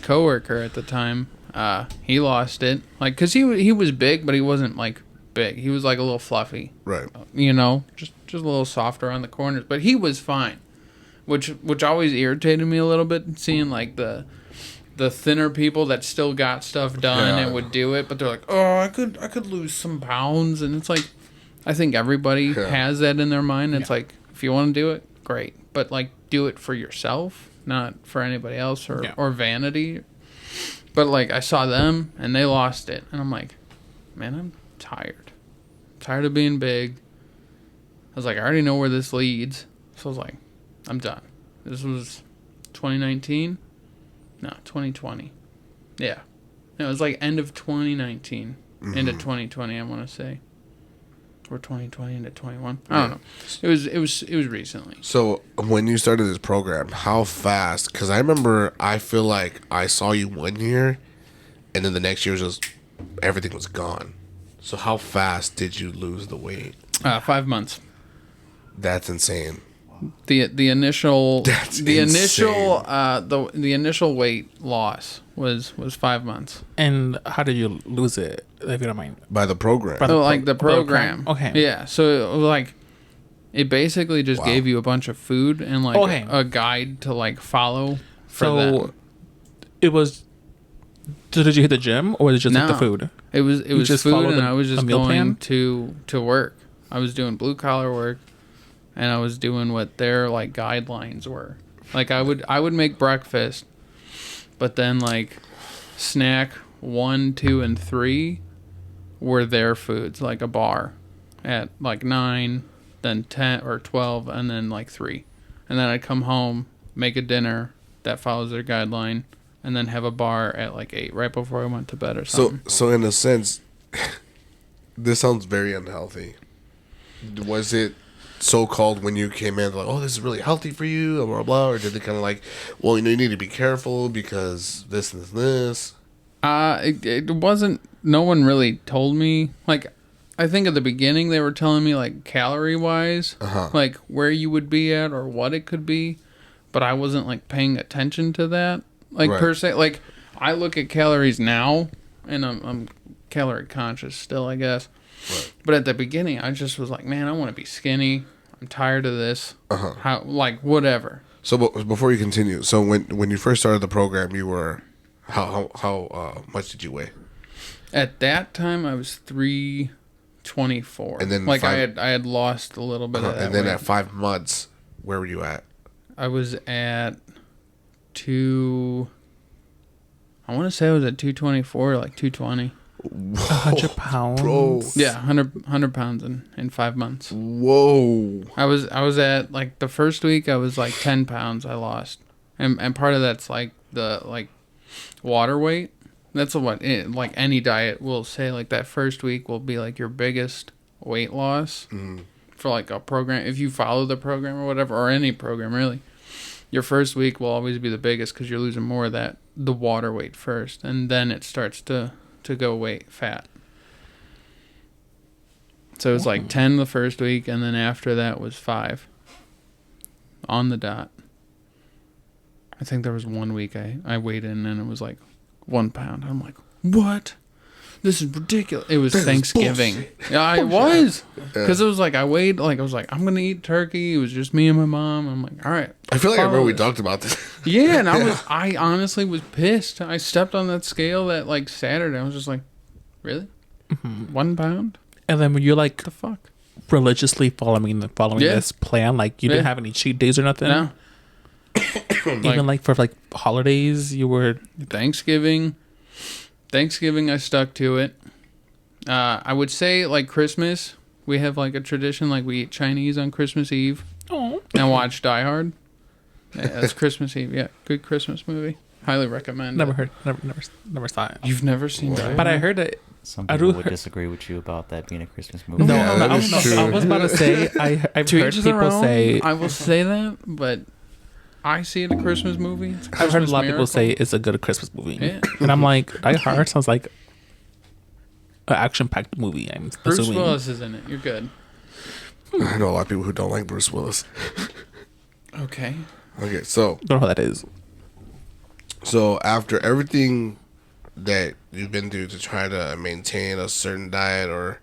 coworker at the time. He lost it, like, cause he was big, but he wasn't like big. He was like a little fluffy, right? Just a little softer on the corners, but he was fine, which always irritated me a little bit, seeing like the thinner people that still got stuff done and would do it, but they're like, oh, I could lose some pounds, and it's like, I think everybody has that in their mind. It's like, if you want to do it, great, but like do it for yourself, not for anybody else or vanity. But, like, I saw them, and they lost it. And I'm like, man, I'm tired. Tired of being big. I was like, I already know where this leads. So I was like, I'm done. This was 2019? No, 2020. Yeah. It was, like, end of 2019. Into 2020, I want to say. Or 2020 into 21. I don't know. It was recently. So when you started this program, how fast? Because I feel like I saw you one year, and then the next year was just everything was gone. So how fast did you lose the weight? 5 months. That's insane. The initial the initial weight loss was 5 months. And how did you lose it, if you don't mind? By the program. The program. Okay. Yeah. So it was like, it basically just gave you a bunch of food and like a guide to like follow for them. It was. So did you hit the gym, or was it just like the food? It was just food, and I was just going plan? to work. I was doing blue collar work. And I was doing what their like guidelines were. Like I would make breakfast, but then like snack 1, 2, and 3 were their foods, like a bar. at like 9, then 10 or 12, and then like 3. And then I'd come home, make a dinner that follows their guideline, and then have a bar at like 8 right before I went to bed or something. So in a sense, this sounds very unhealthy. Was it so-called when you came in like, oh, this is really healthy for you, blah, blah, blah, or did they kind of like, well, you need to be careful because this and this? It wasn't, no one really told me, like, I think at the beginning they were telling me like calorie-wise, like where you would be at or what it could be, but I wasn't like paying attention to that, like per se. Like, I look at calories now, and I'm calorie conscious still, I guess. Right. But at the beginning, I just was like, man, I want to be skinny. I'm tired of this. How, like, whatever. So before you continue, so when you first started the program, you were how much did you weigh? At that time, I was 324. And then like I had lost a little bit of that. And then weight. at 5 months, where were you at? I was at I want to say I was at 224, like 220. 100 pounds. Bro. Yeah, 100 pounds in 5 months. Whoa. I was at like the first week I was like 10 pounds I lost. And part of that's like the like water weight. That's what like any diet will say, like that first week will be like your biggest weight loss for like a program. If you follow the program or whatever, or any program really, your first week will always be the biggest because you're losing more of the water weight first, and then it starts to go fat. So it was like 10 the first week, and then after that was 5 on the dot. I think there was 1 week I weighed in and it was like 1 pound. I'm like, what? This is ridiculous. It was Thanksgiving. Yeah, it was. Because it was like, I weighed, like, I was like, I'm going to eat turkey. It was just me and my mom. I'm like, all right. I feel like I remember we talked about this. Yeah, and I honestly was pissed. I stepped on that scale that, like, Saturday. I was just like, really? 1 pound? And then when you're like, What the fuck? religiously following this plan, like you didn't have any cheat days or nothing? No. Even like for like holidays, you were... Thanksgiving, I stuck to it. I would say like Christmas, we have like a tradition, like we eat Chinese on Christmas Eve and watch Die Hard. Yeah, that's Christmas Eve. Yeah, good Christmas movie. Highly recommend. Never saw it. You've never seen Die Hard? But I heard it. Some people would disagree with you about that being a Christmas movie. No, Yeah, that is true. I was about to say I've To heard each their people own. say I will say that, but I see it a Christmas movie. It's a I've heard a Christmas lot of people miracle. say it's a good Christmas movie. Yeah. And I'm like, Die Hard sounds like an action-packed movie. I'm Bruce assuming. Willis is in it. You're good. I know a lot of people who don't like Bruce Willis. Okay. Okay, so Don't know who that is. So after everything that you've been through to try to maintain a certain diet, or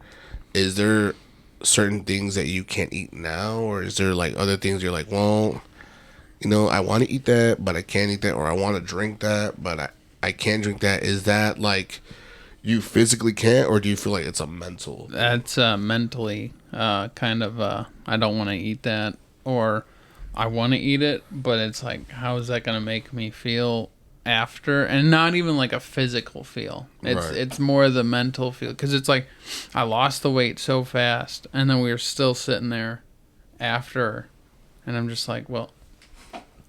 is there certain things that you can't eat now, or is there like other things you're like, well, you know, I want to eat that, but I can't eat that, or I want to drink that, but I can't drink that? Is that like you physically can't, or do you feel like it's a mental? That's mentally kind of I don't want to eat that, or I want to eat it, but it's like, how is that going to make me feel after? And not even like a physical feel. It's more the mental feel, because it's like I lost the weight so fast, and then we were still sitting there after, and I'm just like, well,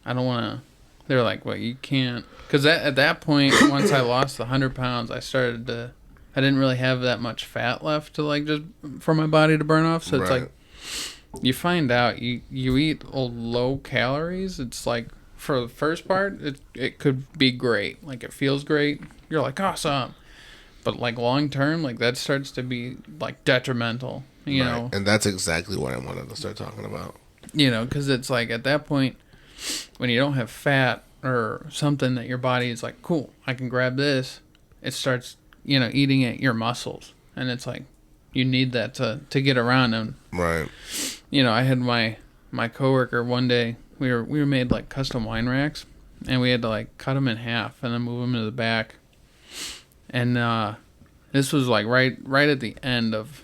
I don't want to. They're like, well, you can't, because at that point, once I lost the 100 pounds, I didn't really have that much fat left to like just for my body to burn off. So it's like, you find out you eat low calories. It's like, for the first part, it could be great. Like, it feels great. You're like, awesome. But like long term, like that starts to be like detrimental, you know? And that's exactly what I wanted to start talking about. You know, because it's like at that point, when you don't have fat or something that your body is like, cool, I can grab this, it starts, you know, eating at your muscles. And it's like, you need that to get around. And, you know, I had my coworker one day, we were made like custom wine racks, and we had to like cut them in half and then move them to the back. And this was like right at the end of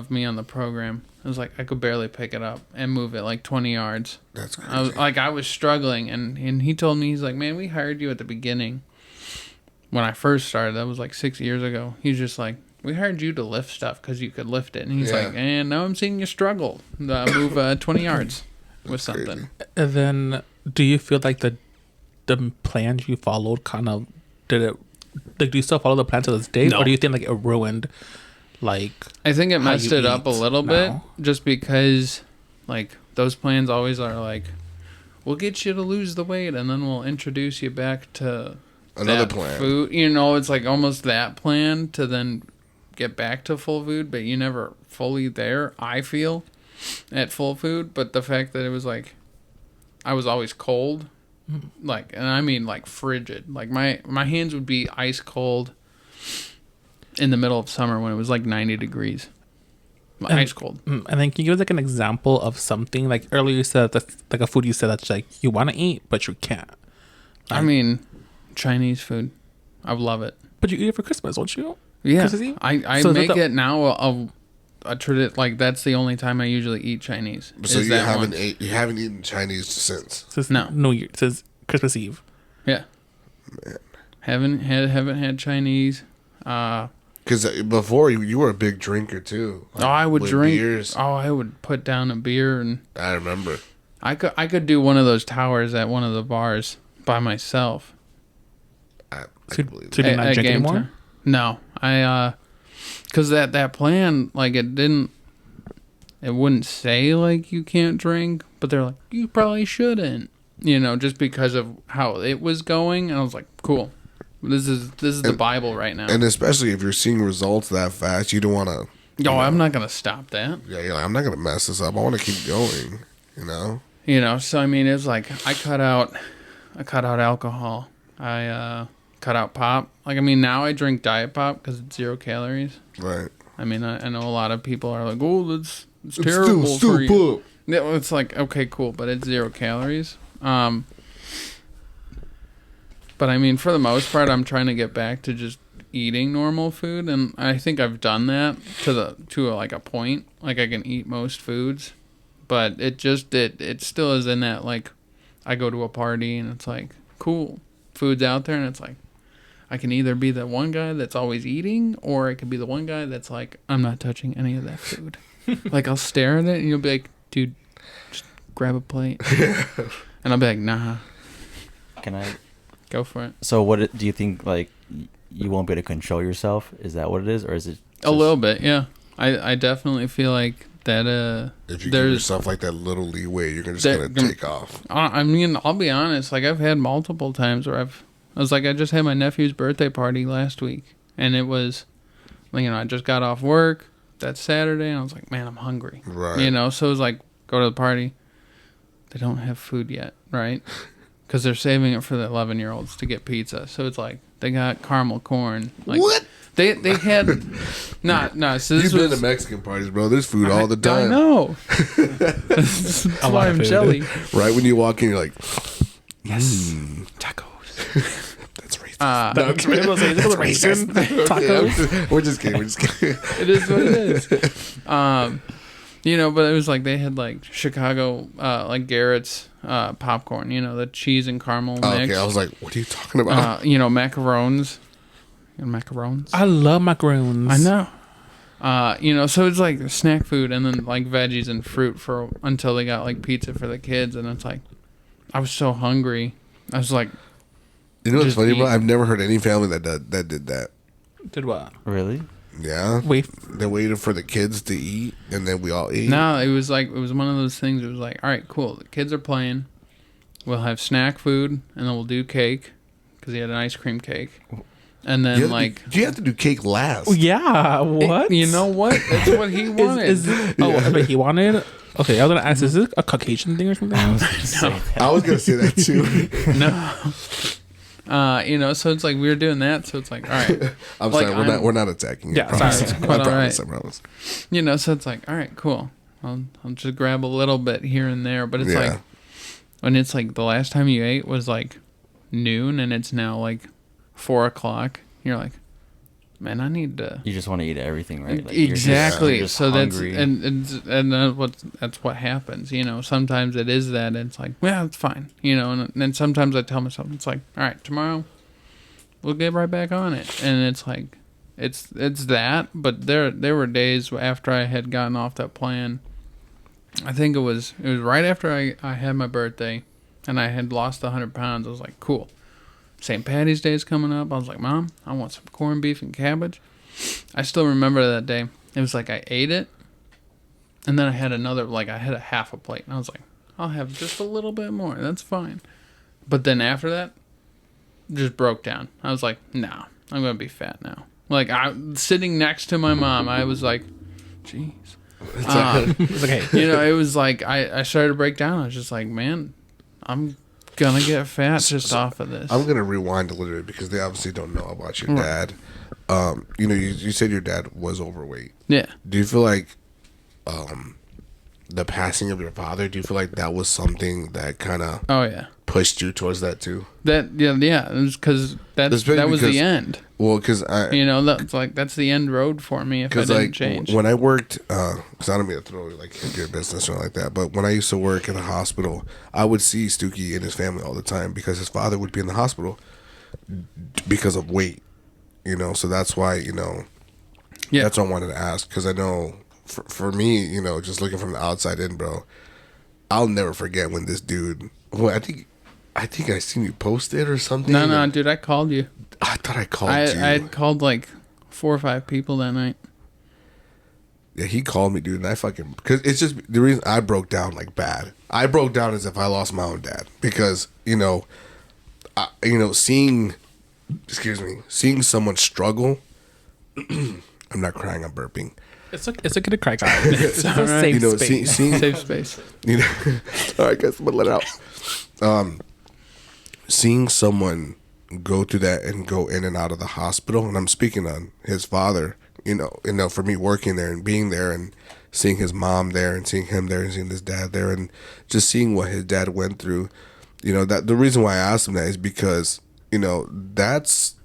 me on the program. It was like I could barely pick it up and move it like 20 yards. That's crazy. I was struggling, and he told me, he's like, man, we hired you at the beginning when I first started. That was like 6 years ago. He's just like, we hired you to lift stuff because you could lift it. And he's like, and now I'm seeing you struggle. Move 20 yards with something. Crazy. And then, do you feel like the plans you followed kind of did it? Like, do you still follow the plan to this day, No. or do you think like it ruined? Like, I think it messed you it up a eat little bit, now? just because like those plans always are like, we'll get you to lose the weight, and then we'll introduce you back to Another that plan. food. You know, it's like almost that plan to then get back to full food, but you never fully there. I feel at full food, but the fact that it was like I was always cold, like, and I mean like frigid. Like my hands would be ice cold in the middle of summer when it was like 90 degrees. Ice cold. And then can you give us like an example of something like earlier you said that's like a food you said that's like you want to eat but you can't. I mean, Chinese food. I love it. But you eat it for Christmas, don't you? Yeah, Christmas Eve? I So make that- it now a tradition. Like that's the only time I usually eat Chinese. So is you that haven't one. you haven't eaten Chinese since. It says No. New Year. It says Christmas Eve. Yeah. Haven't had Chinese. Because before you were a big drinker too. Oh, I would with drink. beers. Oh, I would put down a beer, and I remember. I could do one of those towers at one of the bars by myself. I So, believe so that. you do not drink game anymore? time. No, because that plan, like it wouldn't say like you can't drink, but they're like you probably shouldn't, you know, just because of how it was going. And I was like, cool, this is the Bible right now. And especially if you're seeing results that fast, you don't want to. Yo, I'm not gonna stop that. Yeah, you're like, I'm not gonna mess this up. I want to keep going. You know. You know, so I mean, it's like I cut out alcohol. I cut out pop. Like I mean, now I drink diet pop because it's 0 calories. Right. I mean, I know a lot of people are like, oh, it's terrible still for you. poop. Yeah, well, it's like, okay, cool, but it's 0 calories. But I mean, for the most part, I'm trying to get back to just eating normal food, and I think I've done that to like a point. Like I can eat most foods, but it still is in that like I go to a party and it's like cool, food's out there, and it's like I can either be the one guy that's always eating, or I could be the one guy that's like I'm not touching any of that food. Like I'll stare at it and you'll be like, dude, just grab a plate, and I'll be like, nah, Can I? go for it. So what do you think? Like you won't be able to control yourself? Is that what it is, or is it A little bit, yeah. I definitely feel like that. If you give there's. yourself like that little leeway, you're just There- gonna take off. I mean, I'll be honest. Like I've had multiple times where I was like, I just had my nephew's birthday party last week, and it was, you know, I just got off work that Saturday, and I was like, man, I'm hungry. Right. You know, so it was like, go to the party. They don't have food yet, right? Because they're saving it for the 11-year-olds to get pizza. So it's like they got caramel corn. Like, What? They had nah. So this You've been was to Mexican parties, bro. There's food all the time. I know. That's A lot why of I'm food. jelly. Right when you walk in, you're like, Yes, "Mm, tacos. that's racist. That's racist. Tacos. Yeah, we're just kidding. We're just kidding. It is what it is. You know, but it was like they had like Chicago, like Garrett's popcorn. You know, the cheese and caramel mix. Okay, I was like, what are you talking about? You know, macarons. And macarons. I love macaroons. I know. You know, so it's like snack food and then like veggies and fruit until they got like pizza for the kids, and it's like I was so hungry. I was like, You know what's just funny, bro? eat. I've never heard any family that did that. Did what? really? Yeah. Wait. They waited for the kids to eat, and then we all ate. no, it was one of those things. It was like, all right, cool. The kids are playing. We'll have snack food, and then we'll do cake because he had an ice cream cake, and then you have to do cake last. Yeah. What? you know what? That's what he wanted. But he wanted. Okay, I was gonna ask: is this a Caucasian thing or something? I was gonna say that too. No. You know, so it's like we were doing that. So it's like, all right. I'm Like, sorry, we're not attacking you. Yeah, I promise. sorry. It's quite I promise. all right. I promise. You know, so it's like, all right, cool. I'll just grab a little bit here and there. But it's Yeah. like, when it's like the last time you ate was like noon and it's now like 4:00. You're like, man, I need to. You just want to eat everything, right? Like, you're just- Exactly. you're just So hungry. that's what happens. You know, sometimes it is that and it's like, well, it's fine. You know, and then sometimes I tell myself, it's like, all right, tomorrow we'll get right back on it. And it's like, it's that. But there were days after I had gotten off that plan. I think it was right after I had my birthday, and I had lost 100 pounds. I was like, cool. St. Patty's Day is coming up. I was like, Mom, I want some corned beef and cabbage. I still remember that day. It was like I ate it, and then I had another, like I had a half a plate. And I was like, I'll have just a little bit more. That's fine. But then after that, just broke down. I was like, no, I'm going to be fat now. Like, sitting next to my mom, I was like, jeez. It's okay. You know, it was like I started to break down. I was just like, man, I'm gonna get fat just off of this. I'm gonna rewind a little bit because they obviously don't know about your dad. You know, you said your dad was overweight. Yeah. Do you feel like the passing of your father? Do you feel like that was something that kind of pushed you towards that too? It was because that was the end. Well, because that's the end road for me if I didn't change. When I worked, because I don't mean to throw like into your business or anything like that, but when I used to work in a hospital, I would see Stookey and his family all the time because his father would be in the hospital because of weight. You know, so that's why that's what I wanted to ask because I know for me, you know, just looking from the outside in, bro, I'll never forget when this dude. Well, I think I seen you post it or something. No, dude, I called you. I thought I called you. I had called like 4 or 5 people that night. Yeah, he called me, dude, and I fucking because it's just the reason I broke down like bad. I broke down as if I lost my own dad because seeing someone struggle. I'm not crying. I'm burping. It's okay to cry, guys. It's a safe space. Safe space. You know, all right, guys, I'm gonna let it out. Seeing someone go through that and go in and out of the hospital, and I'm speaking on his father. You know, for me working there and being there and seeing his mom there and seeing him there and seeing his dad there and just seeing what his dad went through. You know, that the reason why I asked him that is because that's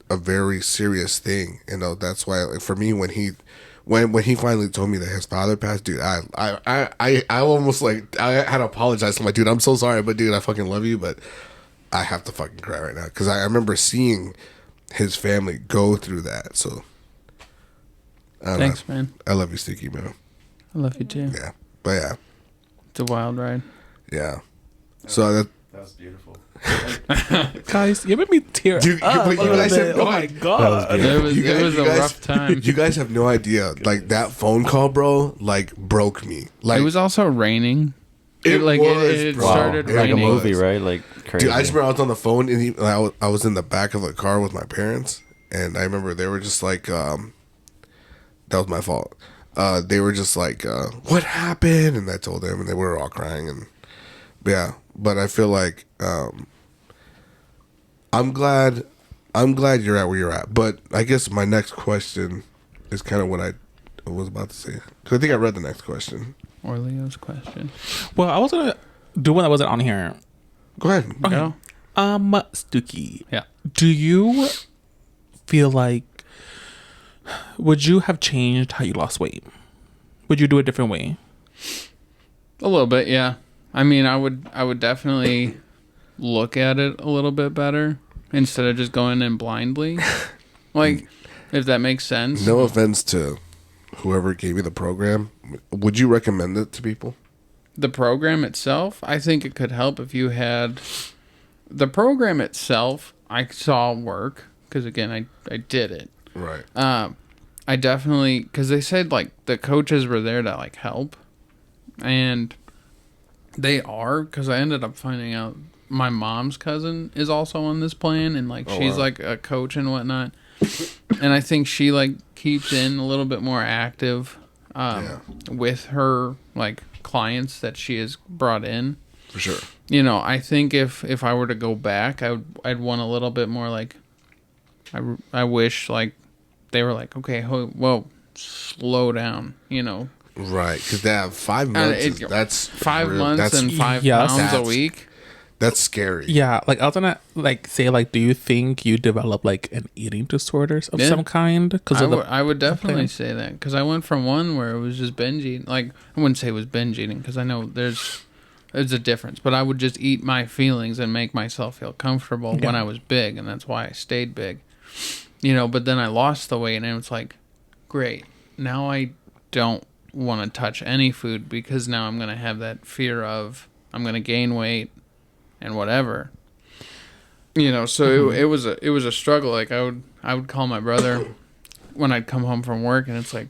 a very serious thing. You know, that's why for me when he finally told me that his father passed, dude, I almost like I had to apologize to my dude. I'm so sorry, but dude, I fucking love you, but I have to fucking cry right now because I remember seeing his family go through that. So thanks, man. I love you, Stookey, man. I love you too. Yeah, but yeah, it's a wild ride. Yeah. So that's beautiful. Guys, you made me tear up. But you guys have oh my god, it was a rough time. You guys have no idea. Like that phone call, bro, like broke me. Like it was also raining. It started raining. Like a movie, right? Like crazy. Dude, I just remember I was on the phone and I was in the back of the car with my parents, and I remember they were just like, that was my fault. They were just like, what happened? And I told them, and they were all crying, and yeah. But I feel like I'm glad you're at where you're at. But I guess my next question is kind of what I was about to say. Because I think I read the next question. Or Leo's question. Well, I was gonna do one that wasn't on here. Go ahead. Okay. Go. Stookey. Yeah. Do you feel like would you have changed how you lost weight? Would you do it a different way? A little bit, yeah. I mean, I would definitely look at it a little bit better instead of just going in blindly. Like, if that makes sense. No offense to whoever gave you the program. Would you recommend it to people? The program itself, I think it could help if you had... The program itself, I saw work, because again, I did it. Right. I definitely... Because they said, like, the coaches were there to, like, help. And... They are, because I ended up finding out my mom's cousin is also on this plan, and like she's like a coach and whatnot. And I think she like keeps in a little bit more active with her like clients that she has brought in. For sure. You know, I think if I were to go back, I'd want a little bit more like. I wish like they were like, okay, well, slow down, you know. Right, because they have 5 months. That's 5 months and 5 pounds a week. That's scary. Yeah, like I was gonna like say like, do you think you develop like an eating disorders of some kind? Because I would definitely say that because I went from one where it was just binge eating. Like I wouldn't say it was binge eating because I know there's a difference, but I would just eat my feelings and make myself feel comfortable when I was big, and that's why I stayed big. but then I lost the weight and it was like, great. Now I don't want to touch any food because now I'm going to have that fear of I'm going to gain weight and whatever. So it was a struggle. Like I would call my brother when I'd come home from work and it's like,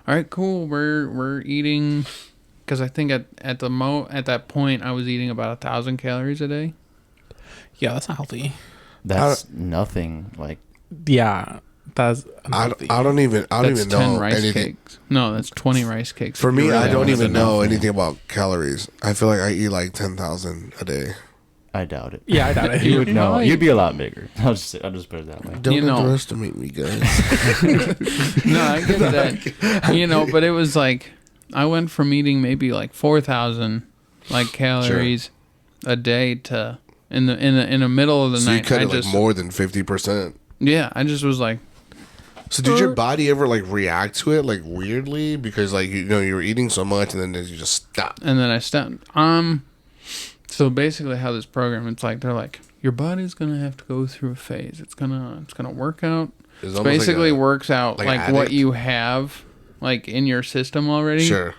all right, cool. We're eating, because I think at that point I was eating about 1,000 calories a day. Yeah, that's not healthy. That's nothing. Like, yeah, that's unhealthy. I don't even 10 know rice anything. cakes. No, that's 20 rice cakes. For me, I don't even know nothing. anything about calories. I feel like I eat like 10,000 a day. I doubt it. Yeah, I doubt it. You would know. You'd be a lot bigger. I'll just put it that way. Don't underestimate me, guys. No, I get that. But it was like I went from eating maybe like 4,000 like calories a day to in the middle of the So night. you cut it just, like more than 50%. Yeah, I just was like. So did your body ever like react to it like weirdly because like you were eating so much and then you just stopped? And then I stopped. So basically, how this program, it's like they're like your body's gonna have to go through a phase. It's gonna work out. It basically works out like what you have like in your system already. Sure.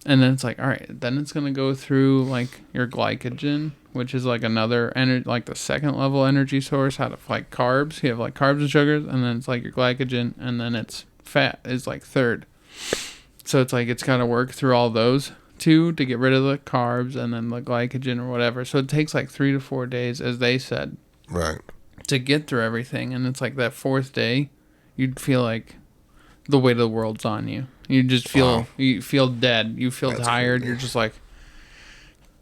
And then it's like, all right, then it's gonna go through like your glycogen, which is like another like the second level energy source out of like carbs. You have like carbs and sugars, and then it's like your glycogen, and then it's fat is like third. So it's like it's gotta work through all those two to get rid of the carbs and then the glycogen or whatever. So it takes like 3 to 4 days, as they said, right, to get through everything. And it's like that fourth day, you'd feel like the weight of the world's on you. You just feel you feel dead. You feel tired. Crazy. You're just like,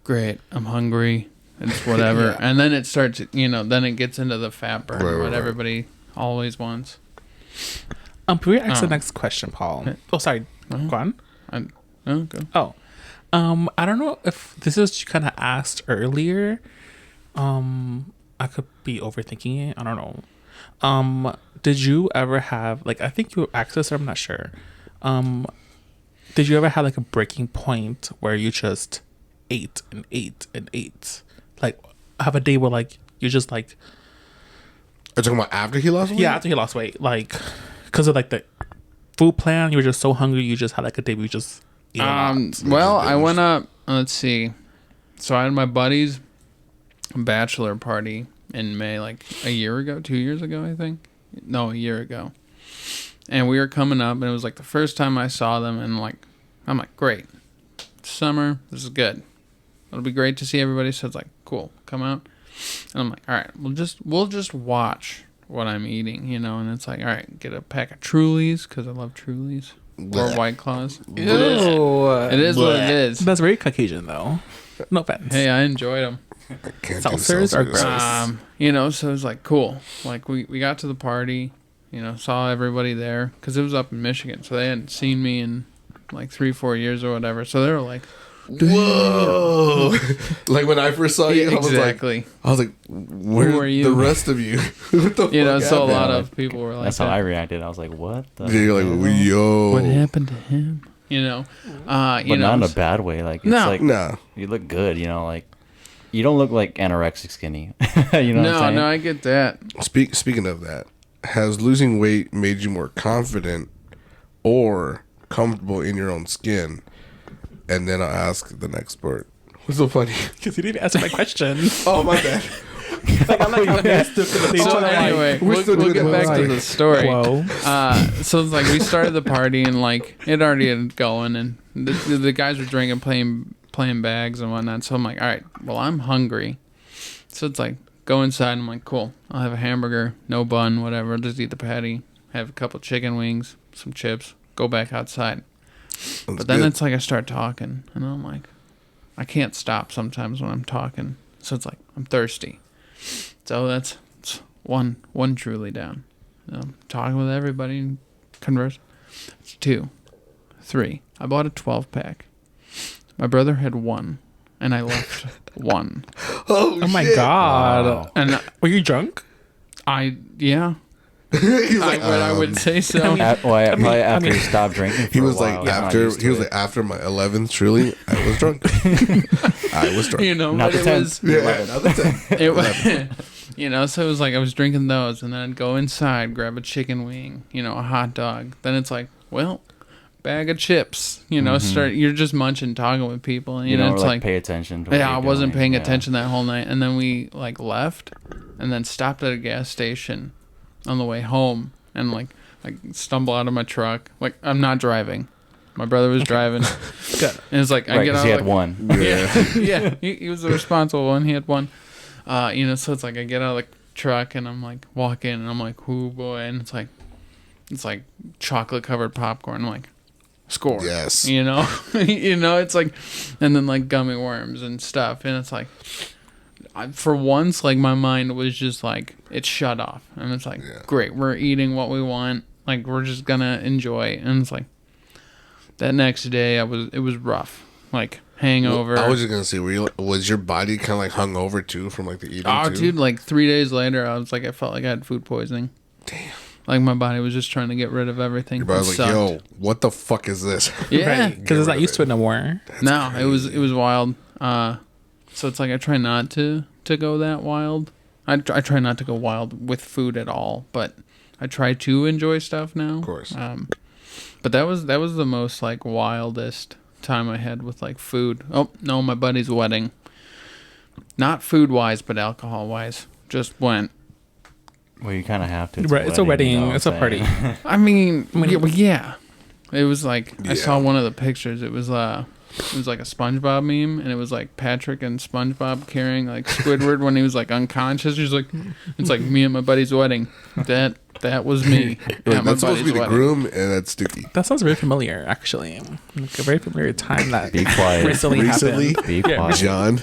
great, I'm hungry. It's whatever. Yeah. And then it starts, then it gets into the fat burn, what everybody always wants. Before we ask the next question, Paul. Oh, sorry. Go on. Okay. Oh. I don't know if this is what you kind of asked earlier. I could be overthinking it. I don't know. Did you ever have, like, I think you asked this, I'm not sure. Did you ever have, like, a breaking point where you just ate and ate and ate? Like, have a day where, like, you just, like... Are you talking about after he lost weight? Yeah, after he lost weight. Like, because of, like, the food plan, you were just so hungry, you just had, like, a day where you just... Well, I went up, let's see. So I had my buddy's bachelor party in May, like a year ago, 2 years ago, I think. No, a year ago. And we were coming up, and it was like the first time I saw them, and like, I'm like, great. Summer, this is good. It'll be great to see everybody. So it's like, cool, come out. And I'm like, all right, we'll just watch what I'm eating, And it's like, all right, get a pack of Trulies, because I love Trulies. Or White Claws. Ew. It is what it is. That's very Caucasian, though. No offense. Hey, I enjoyed them. Seltzers are gross. So it was like, cool. Like, we got to the party, saw everybody there. Because it was up in Michigan. So they hadn't seen me in, like, 3-4 years or whatever. So they were like, whoa. Like, when I first saw you, exactly. I was like, where are you? The rest of you? What the fuck so a lot happened? of people were like That's how I reacted. I was like, what the you're like, yo. What happened to him? But not in a bad way. Like, it's like, no. You look good, like, you don't look like anorexic skinny. You know what I'm saying? No, I get that. Speaking of that, has losing weight made you more confident or comfortable in your own skin? And then I'll ask the next part. What's so funny? Because you didn't answer my question. Oh, my bad. So anyway, we'll get back to the story. So it's like we started the party and like it already had going and the guys were drinking, playing bags and whatnot. So I'm like, all right, well I'm hungry. So it's like go inside. And I'm like, cool. I'll have a hamburger, no bun, whatever. Just eat the patty. Have a couple chicken wings, some chips. Go back outside. But then it's like I start talking and I'm like, I can't stop sometimes when I'm talking. So it's like I'm thirsty. So that's one Truly down. Talking with everybody and converse. It's 2, 3. I bought a 12-pack. My brother had 1, and I left 1. Oh my god! Wow. And were you drunk? Yeah. I would say so. After he stopped drinking, he was like after my 11th Truly, I was drunk. I was drunk. Not the 10th. Yeah, not the 10th. You know, so it was like I was drinking those, and then I'd go inside, grab a chicken wing, you know, a hot dog. Then it's like, well, bag of chips. You know, you're just munching, talking with people, and You know, don't it's like like pay attention to what yeah, you're I wasn't doing. paying Yeah. attention that whole night, and then we like left, and then stopped at a gas station on the way home, and like I stumble out of my truck. Like I'm not driving. My brother was driving. Good. And it's like I Right, get 'cause out. he had like, one. Yeah, yeah. He was the responsible one. He had one. You know, so it's like I get out of the truck and I'm like walking and I'm like, oh boy, and it's like chocolate covered popcorn. I'm like, score. Yes. You know, you know, it's like, and then like gummy worms and stuff, and it's like, for once, like my mind was just like it shut off, and it's like, great, we're eating what we want. Like we're just gonna enjoy, and it's like. That next day, it was rough, like hangover. I was just gonna say, was your body kind of like hungover too from like the eating? Oh, too? dude, like 3 days later, I was like, I felt like I had food poisoning. Damn. Like my body was just trying to get rid of everything. Your body was It like, sucked. yo, what the fuck is this? Yeah, Because it's not used to it no more. no, it was wild. So it's like I try not to go that wild. I try not to go wild with food at all, but I try to enjoy stuff now. Of course. But that was the most like wildest time I had with like food. Oh no, my buddy's wedding. Not food wise, but alcohol wise. Just went. Well, you kind of have to. Right, it's a wedding. you know what It's a I'm party. saying? I mean, yeah. It was like I Yeah. saw one of the pictures. It was like a SpongeBob meme, and it was like Patrick and SpongeBob carrying like Squidward when he was like unconscious. He's like, it's like me and my buddy's wedding. That was me. Like, at my that's supposed to buddy's be the wedding. groom, and that's Stookey. That sounds very familiar, actually. Like a very familiar time that Be quiet. recently Recently? happened. Be quiet. John,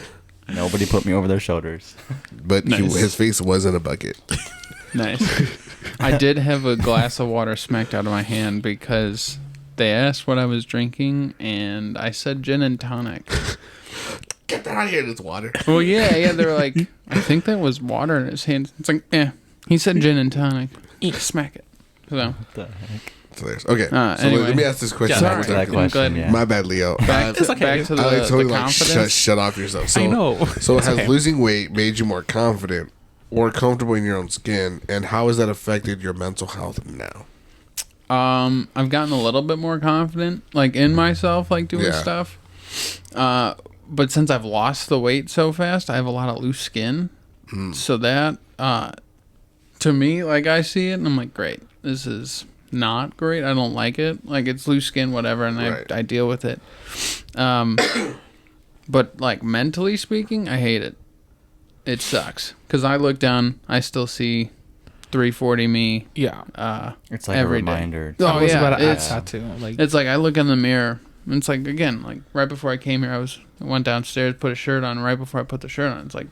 Nobody put me over their shoulders. but Nice. his face was in a bucket. Nice. I did have a glass of water smacked out of my hand because they asked what I was drinking, and I said gin and tonic. Get that out of here, this water. Well, yeah. They were like, I think that was water in his hand. It's like, he said gin and tonic. Smack it. So, What the heck? So there's okay. So anyway. let me ask this question. Yeah, one more sorry. time. That question, glad- yeah. My bad, Leo. back, It's to, okay. back to the, Alex, the totally like confidence. shut off yourself. So, I know. So It's has okay. losing weight made you more confident or comfortable in your own skin, and how has that affected your mental health now? I've gotten a little bit more confident, like in myself, like doing Yeah. stuff. But since I've lost the weight so fast, I have a lot of loose skin. So that, to me, like I see it, and I'm like, great. This is not great. I don't like it. Like it's loose skin, whatever, and Right. I deal with it. But like mentally speaking, I hate it. It sucks because I look down, I still see 340 me. Yeah. It's like Every a day. reminder. Oh, I was yeah, about to add it's- that too. Like, It's like I look in the mirror. And it's like again, like right before I came here, I went downstairs, put a shirt on. Right before I put the shirt on, it's like,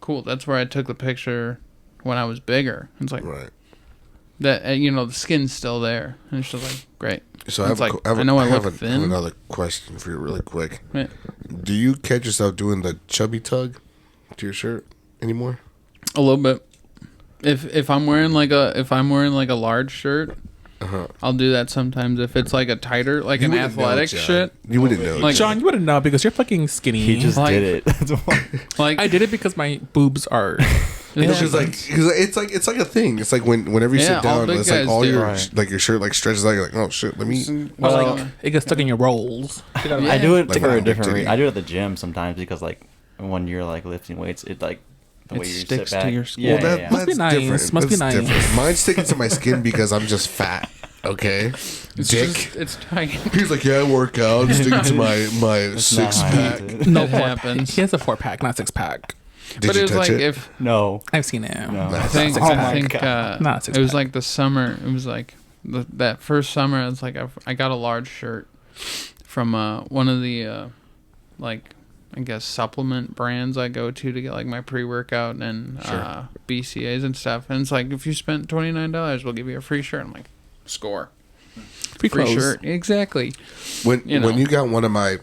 cool. That's where I took the picture when I was bigger. It's like Right. that. You know, the skin's still there, and it's just like great. So I It's have, like, I have, I know I have look a- thin. have another question for you, really quick. Yeah. Do you catch yourself doing the chubby tug to your shirt anymore? A little bit. If I'm wearing like a large shirt, I'll do that sometimes. If it's like a tighter, like You an wouldn't know, athletic John. shit, You wouldn't know. Like- John, you wouldn't know because you're fucking skinny. He just Like- did it. That's why. like I did it because my boobs are. Yeah. Because like, it's like a thing. It's like whenever you Yeah, sit all down, big it's like guys all do. your Right. like your shirt like stretches out. You're like, oh shit, let me. Or Well, like it gets stuck in your rolls. You gotta- Yeah. I do it Like for my a different titty. reason. I do it at the gym sometimes because like when you're like lifting weights, it like the It way you sticks sit to back. your skin. Yeah, Well, that, yeah, yeah. Must be that's nice. different. Must be That's nice. different. Mine's sticking to my skin because I'm just fat. Okay, it's dick. just, it's tight. He's like, yeah, I work out. I'm sticking to my That's not six how I pack. do it. No It 4-pack. happens. He has a 4-pack, not 6-pack. Did But you it was touch like it? if No. I've seen it. No. I think Oh I my think God. Not it was 6-pack. like the summer. It was like that first summer. It's like I got a large shirt from one of the like I guess supplement brands I go to get like my pre-workout and BCAAs and stuff. And it's like if you spent $29, we'll give you a free shirt. I'm like, score. Free Free clothes. shirt. Exactly. When you know. when you got one of my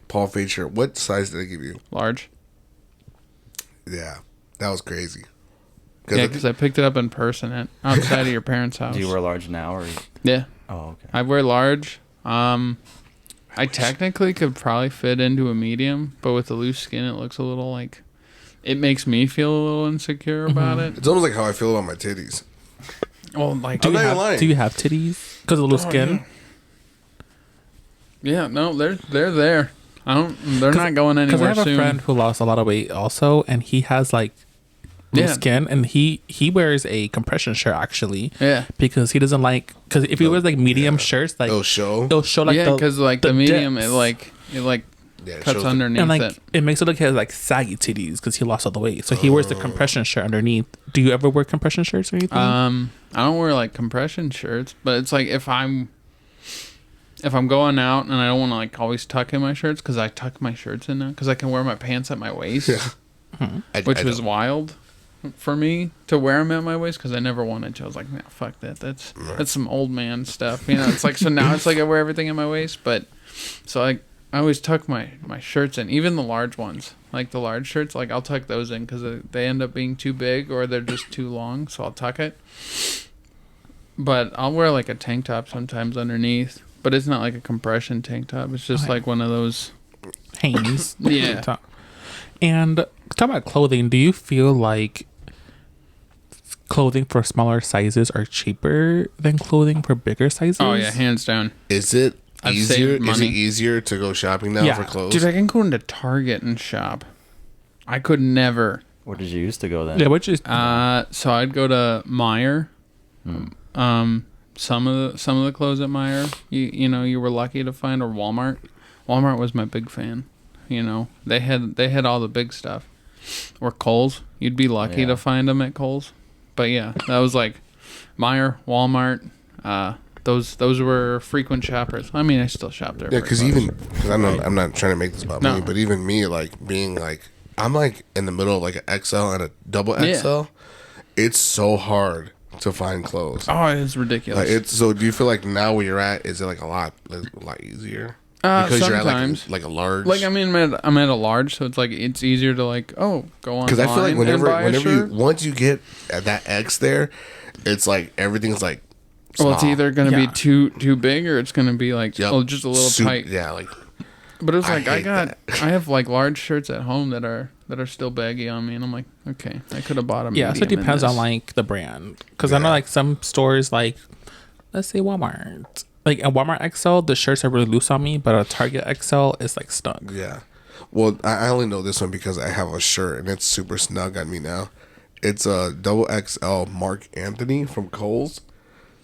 Paul Fade shirt, what size did they give you? Large. Yeah, that was crazy. Yeah, because I picked it up in person outside of your parents' house. Do you wear large now or? Yeah. Oh, okay. I wear large. I technically could probably fit into a medium, but with the loose skin, it looks a little like it makes me feel a little insecure about it. It's almost like how I feel about my titties. Well, like, I'm not even lying. Do you have titties? Because of the little skin? Yeah, no, they're there. They're not going anywhere soon. Because I have a friend who lost a lot of weight also, and he has like loose skin, and he wears a compression shirt actually. Yeah. Because he doesn't like, because if he wears like medium shirts, like it'll show like because like the medium it cuts underneath and like it. It makes it look like he has like saggy titties because he lost all the weight. So he wears the compression shirt underneath. Do you ever wear compression shirts or anything? I don't wear like compression shirts, but it's like if I'm going out and I don't want to like always tuck in my shirts, because I tuck my shirts in now because I can wear my pants at my waist, which was wild for me to wear them at my waist because I never wanted to. I was like, nah, fuck that. That's some old man stuff. You know, it's like, so now it's like I wear everything at my waist, but so like I always tuck my shirts in, even the large ones, like the large shirts, like I'll tuck those in because they end up being too big or they're just too long, so I'll tuck it. But I'll wear like a tank top sometimes underneath, but it's not like a compression tank top. It's just like one of those Hanes. Yeah. And talk about clothing. Do you feel like clothing for smaller sizes are cheaper than clothing for bigger sizes? Oh yeah, hands down. Is it easier? Is it easier to go shopping now for clothes? Dude, I can go into Target and shop. I could never. Where did you used to go then? Yeah, which is so I'd go to Meijer. Some of the clothes at Meijer, you were lucky to find, or Walmart. Walmart was my big fan. You know, they had all the big stuff. Or Kohl's, you'd be lucky to find them at Kohl's. But yeah, that was like Meijer, Walmart. Those were frequent shoppers. I mean, I still shop there. Yeah, because I'm not trying to make this about me, but even me, like being like, I'm like in the middle of like an XL and a double XL. It's so hard to find clothes. Oh, it's ridiculous. Like, so do you feel like now where you're at, is it like a lot easier? Because sometimes. you're at like a large. Like, I mean, I'm at a large, so it's like it's easier to like go on. Because I feel like whenever once you get at that X there, it's like everything's like small. Well, it's either going to be too big or it's going to be like just a little tight. Yeah, like. But it was like I have like large shirts at home that are still baggy on me, and I'm like, okay, I could have bought them. Yeah, so it depends on like the brand, because I know like some stores, like let's say Walmart, like a Walmart XL, the shirts are really loose on me, but a Target XL is like snug. Yeah, well, I only know this one because I have a shirt and it's super snug on me now. It's a double XL Mark Anthony from Kohl's.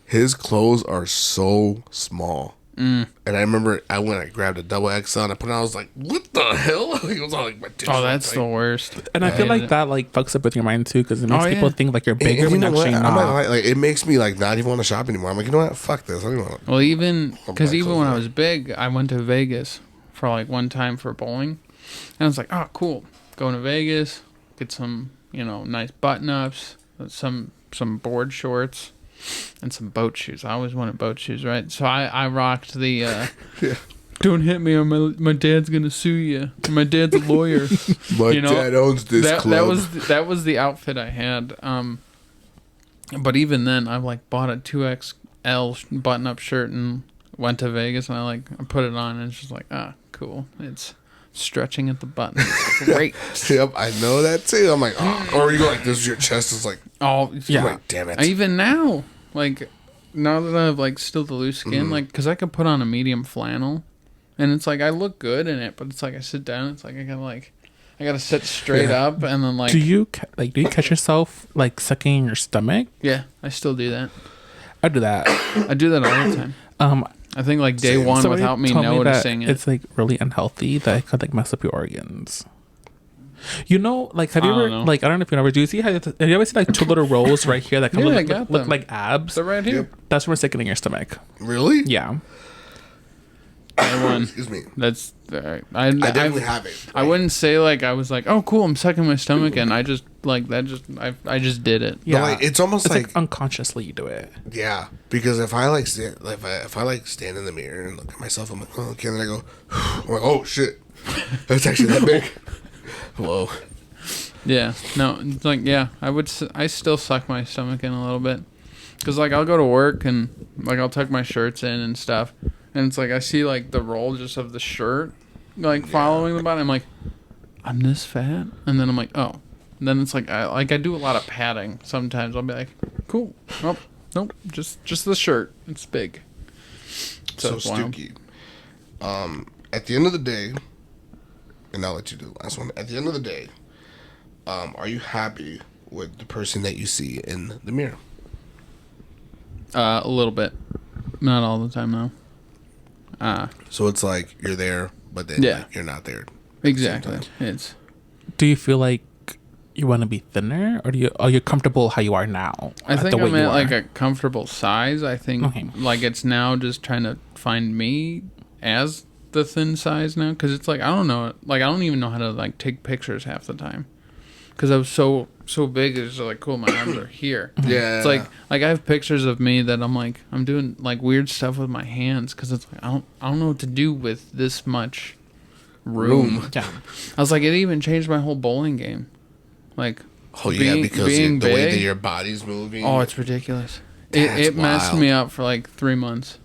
His clothes are so small. And I remember I grabbed a double XL and I put it on, I was like, what the hell? It was all like my tits. Oh, that's the worst. And I feel like that like fucks up with your mind too, because it makes people think like you're bigger when you're actually not. Like, it makes me like not even want to shop anymore. I'm like, you know what? Fuck this. I don't want to. Well, even when I was big, I went to Vegas for like one time for bowling, and I was like, oh, cool, going to Vegas, get some nice button ups, some board shorts. And some boat shoes. I always wanted boat shoes, right? So I rocked the don't hit me or my dad's gonna sue you. My dad's a lawyer. My dad owns this club. That was the outfit I had. But even then, I like bought a 2XL button-up shirt and went to Vegas, and I put it on, and it's just like, cool. It's stretching at the button. It's great. Yep, I know that too. I'm like, or you go like this, your chest is like, like, damn it. Even now, like, now that I have like still the loose skin, like, because I could put on a medium flannel, and it's like I look good in it, but it's like I sit down, it's like I gotta sit straight up, and then like. Do you catch yourself like sucking in your stomach? Yeah, I still do that. I do that. I do that all the time. I think like day one Somebody without me noticing it. It's like really unhealthy that it could like mess up your organs. You know, like have you ever like I don't know if you ever do you see have you ever seen like two little rolls right here that kind of look like abs? They're right here. That's from sticking in your stomach. Really? Yeah. Excuse me. That's I definitely have it. I wouldn't say like I was like, oh cool, I'm sucking my stomach, and I just like that. I just did it. Yeah, like, it's almost like unconsciously you do it. Yeah, because if I stand in the mirror and look at myself, I'm like, oh, okay, and then I go, I'm like, oh shit, that's actually that big. Whoa. Yeah. No. It's like I still suck my stomach in a little bit, because like I'll go to work and like I'll tuck my shirts in and stuff. And it's like I see like the roll just of the shirt like following the bottom. I'm like, I'm this fat, and then I'm like, oh, And then it's like I do a lot of padding. Sometimes I'll be like, cool. Oh, nope, just the shirt. It's big. So it's wild. Stookey, at the end of the day, and I'll let you do the last one. At the end of the day, are you happy with the person that you see in the mirror? A little bit, not all the time though. So it's like you're there, but then Yeah. like, you're not there. Exactly. It's Do you feel like you want to be thinner, or are you comfortable how you are now? I think the way I'm you at are? like a comfortable size. I think Okay. like it's now just trying to find me as the thin size now, because it's like I don't know, like I don't even know how to like take pictures half the time, because I was so big. It's just like cool, my arms are here. Yeah. It's like I have pictures of me that I'm doing like weird stuff with my hands, because it's like I don't know what to do with this much room. Yeah. I was like, it even changed my whole bowling game. Like, oh yeah, because being the way big- that your body's moving. oh, it's ridiculous. That's It messed wild. me up for like 3 months.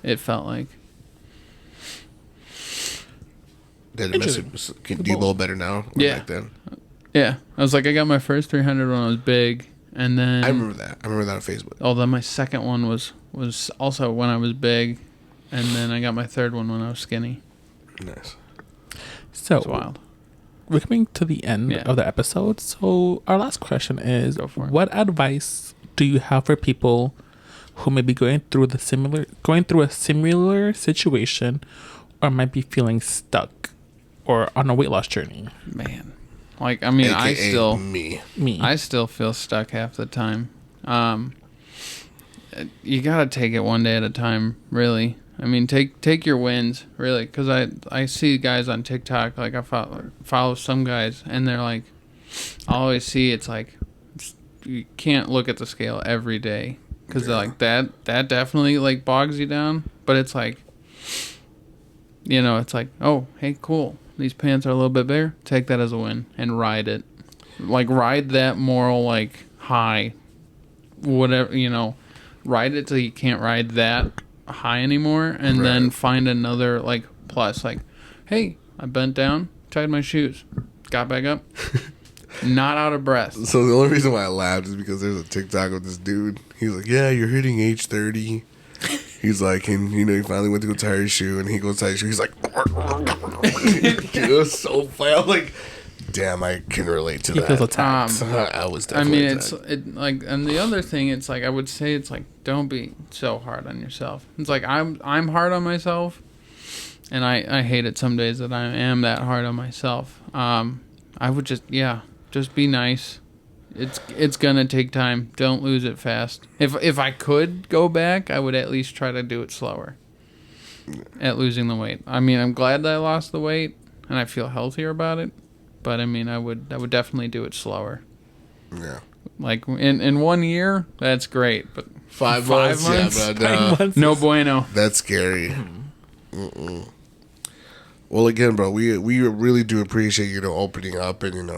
It felt like. Did it mess it, can do you bowl better now? Or Yeah. Back then? Yeah, I was like, I got my first 300 when I was big, and then I remember that. I remember that on Facebook. oh, then my second one was also when I was big, and then I got my third one when I was skinny. Nice. So It's wild. we're coming to the end Yeah. of the episode. So our last question is: Go for it. what advice do you have for people who may be going through a similar situation, or might be feeling stuck, or on a weight loss journey? Man, like I mean, AKA me. I still feel stuck half the time. You gotta take it one day at a time, really. I mean, take your wins, really, because I see guys on TikTok, like I follow some guys, and they're like, I always see it's like you can't look at the scale every day, because like that definitely like bogs you down. But it's like, it's like, oh, hey, cool, these pants are a little bit bigger. Take that as a win and ride it. Like ride that moral like high, whatever, ride it till you can't ride that high anymore, and then find another like plus. Like, hey, I bent down, tied my shoes, got back up, not out of breath. So the only reason why I laughed is because there's a TikTok of this dude. He's like, yeah, you're hitting age 30. He's like, and he finally went to go tie his shoe, and he goes tie his shoe. He's like, it was so funny. I'm like, damn, I can relate to He that. feels attacked. I was I definitely mean, attacked. it like, and the other thing, it's like I would say, it's like don't be so hard on yourself. It's like I'm hard on myself, and I hate it some days that I am that hard on myself. I would just be nice. It's gonna take time. Don't lose it fast. If I could go back, I would at least try to do it slower. At losing the weight. I mean, I'm glad that I lost the weight, and I feel healthier about it. But I mean, I would definitely do it slower. Yeah. Like in 1 year, that's great. But 5 5 months? months? Yeah, but 5 months no is- bueno. that's scary. Well, again, bro, we really do appreciate opening up and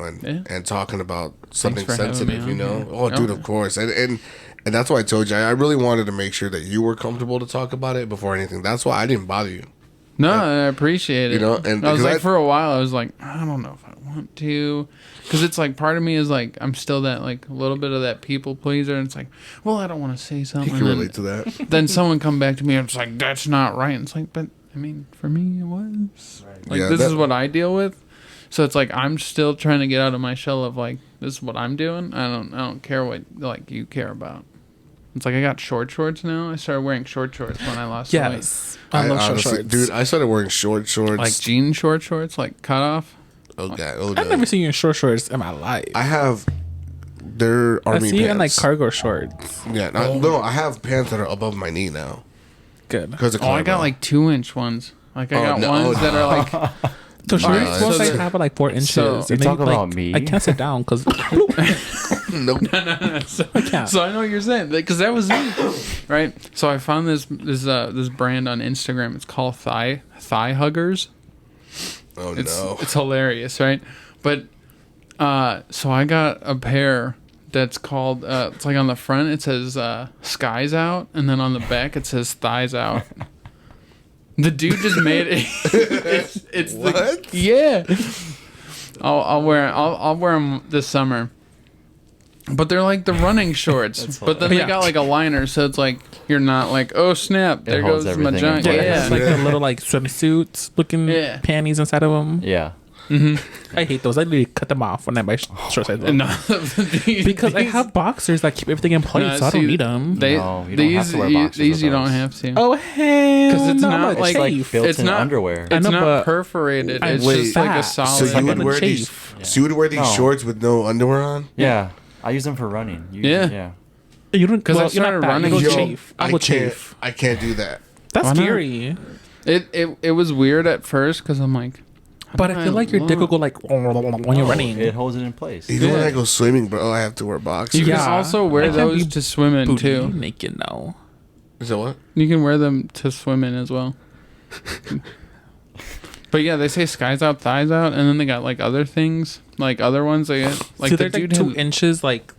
and talking about something for having sensitive. me on. Oh, Yeah. dude, of course, and that's why I told you I really wanted to make sure that you were comfortable to talk about it before anything. That's why I didn't bother you. No, I appreciate it. And I was because like, for a while, I was like, I don't know if I want to, because it's like part of me is like, I'm still that like a little bit of that people pleaser, and it's like, well, I don't want to say you something. can And then, relate to that. then someone come back to me, and it's like, that's not right. And it's like, but I mean, for me, it was like Yeah, this that- is what I deal with. So it's like I'm still trying to get out of my shell of like this is what I'm doing. I don't care what like you care about. It's like I got short shorts now. I started wearing short shorts when I lost the weight. Yes, I love short honestly, shorts. dude, I started wearing short shorts. Like jean short shorts, like cut off. oh god, oh, I've no. never seen you in short shorts in my life. I have. They're I army see you in like pants. cargo shorts. Yeah, no, I have pants that are above my knee now Good. because of Oh, I got cargo. like 2-inch ones. Like I got no, ones that are like So shorts Alright, ones so I the- have are like 4 inches. so- and You they, talk like, about me? I can't sit down because nope. I can't. So I know what you're saying because that was me, right? So I found this brand on Instagram. It's called Thigh Huggers. Oh It's no. it's hilarious, right? But so I got a pair that's called it's like on the front it says skies out, and then on the back it says thighs out. The dude just made it. It's What? yeah. I'll wear them this summer. But they're like the running shorts. But then they got like a liner, so it's like you're not like, oh snap, there goes my junk. Yeah, like the little like swimsuits looking panties inside of them. Yeah. Mm-hmm. I hate those. I literally cut them off when I buy short size. Because I have boxers that keep everything in place, so I don't need them. You don't have to wear boxers. These you don't have to. Oh hell, because it's not like built-in underwear. It's not perforated. It's just like a solid. So you would wear these? So you would wear these shorts with no underwear on? Yeah, I use them for running. Yeah. You don't because I started running. I will chafe. I can't do that. That's scary. It was weird at first because I'm like. But I feel like your dick will go like when you're running. It holds it in place. Even when I go swimming, bro, I have to wear boxers. You can also wear those to swim in too. Naked now. Is that what? You can wear them to swim in as well. But yeah, they say skies out, thighs out, and then they got like other things, like other ones. They get like so they're like 2 inches, like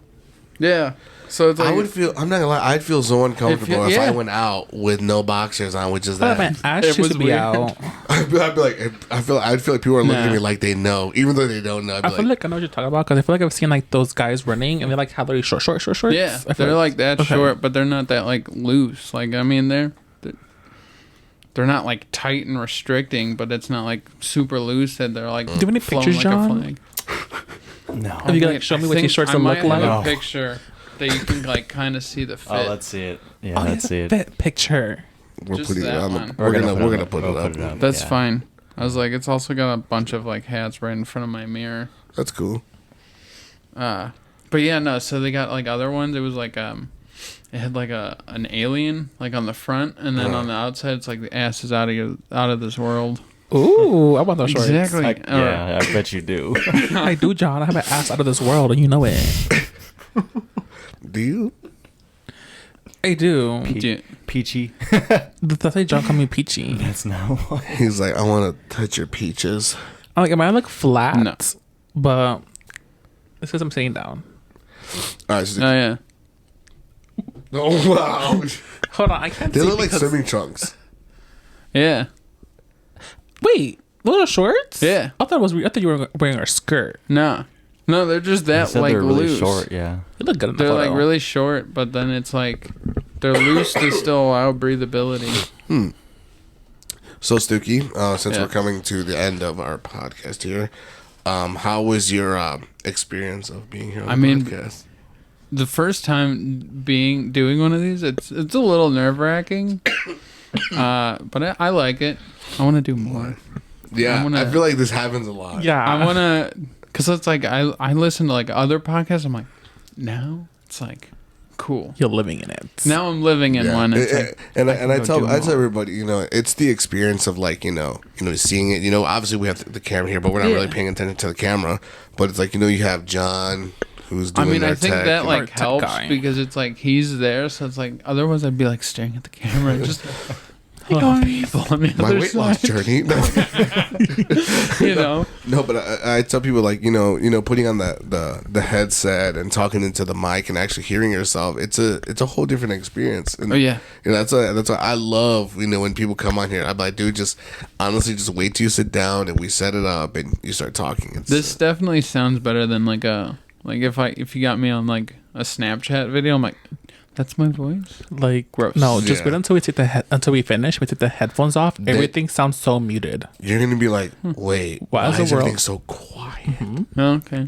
So it's like, I would feel. I'm not gonna lie. I'd feel so uncomfortable if I went out with no boxers on, which is that. My ass used to be out. I'd be like, I'd feel like people are looking at me like they know, even though they don't know. I feel like I know what you're talking about because I feel like I've seen like those guys running and they like have really short. Yeah, they're like that short, but they're not that like loose. Like I mean, they're not like tight and restricting, but it's not like super loose that they're like. Do you have any pictures, John? No. Have you like show me what these shorts look like? I have a picture that you can like kind of see the fit. Oh, let's see it. Yeah, let's see it. Fit picture. We're Just putting it on. we're gonna put it up. That's fine. I was like, it's also got a bunch of like hats right in front of my mirror. That's cool. But yeah, no. So they got like other ones. It was like it had like an alien like on the front, and then on the outside, it's like the ass is out of this world. Ooh, I want those shorts. Exactly. I bet you do. I do, John. I have an ass out of this world, and you know it. Do you? I do. Peachy. That's why John called me peachy. That's not what. He's like, I want to touch your peaches. I'm like, am I like flat? No. But it's because I'm sitting down. All right. So Oh yeah. Oh wow. Hold on, I can't. They see look like because- swimming trunks. Yeah. Wait, little shorts? Yeah. I thought you were wearing a skirt. No, they're just that Said like they're really loose. short. Yeah. You look good in the They're photo. like really short, but then it's like they're loose to still allow breathability. So Stookey, since we're coming to the end of our podcast here, how was your experience of being here on the podcast? The first time doing one of these, it's a little nerve wracking, but I like it. I want to do more. Yeah, I feel like this happens a lot. Yeah. I want to, because it's like I listen to like other podcasts. I'm like, now it's like cool. You're living in it. Now I'm living in one. It's like, and I tell everybody, it's the experience of like, seeing it. Obviously we have the camera here, but we're not really paying attention to the camera. But it's like, you have John who's doing I think tech, that like helps guy. because it's like he's there, so it's like otherwise I'd be like staring at the camera and just people on the my other weight loss side. journey. No, but I tell people like putting on the headset and talking into the mic and actually hearing yourself. It's a whole different experience. And, that's why I love when people come on here. I'm like, dude, just honestly, just wait till you sit down and we set it up and you start talking. This definitely sounds better than like if you got me on like a Snapchat video. I'm like, that's my voice. Like, gross. No, just wait until we until we finish. We take the headphones off. Everything sounds so muted. You're gonna be like, wait, why is everything so quiet? Mm-hmm. Okay.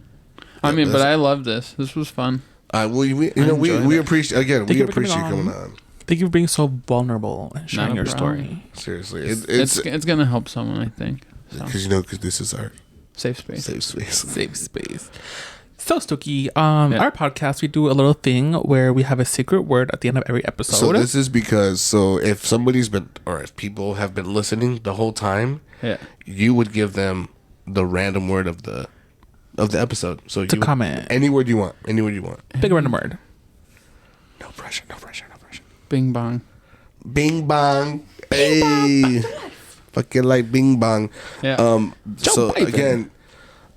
I mean, but I love this. This was fun. We appreciate we appreciate you coming on. Thank you for being so vulnerable and sharing your story. Seriously, it's gonna help someone, I think. Because this is our safe space. Safe space. So, Stookey, our podcast, we do a little thing where we have a secret word at the end of every episode. So this is because, if somebody's been, or if people have been listening the whole time, you would give them the random word of the episode. So to comment. Any word you want. Pick a random word. No pressure. Bing bong. Bing bong. Hey. Fucking like bing bong. Yeah. So again,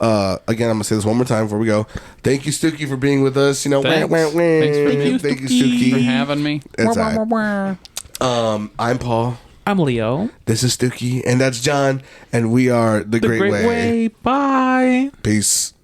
I'm gonna say this one more time before we go. Thank you, Stookey, for being with us. Thanks. Thanks for Thank you, Stookey, for having me. That's all right. I'm Paul. I'm Leo. This is Stookey, and that's John, and we are the Great Way. Bye. Peace.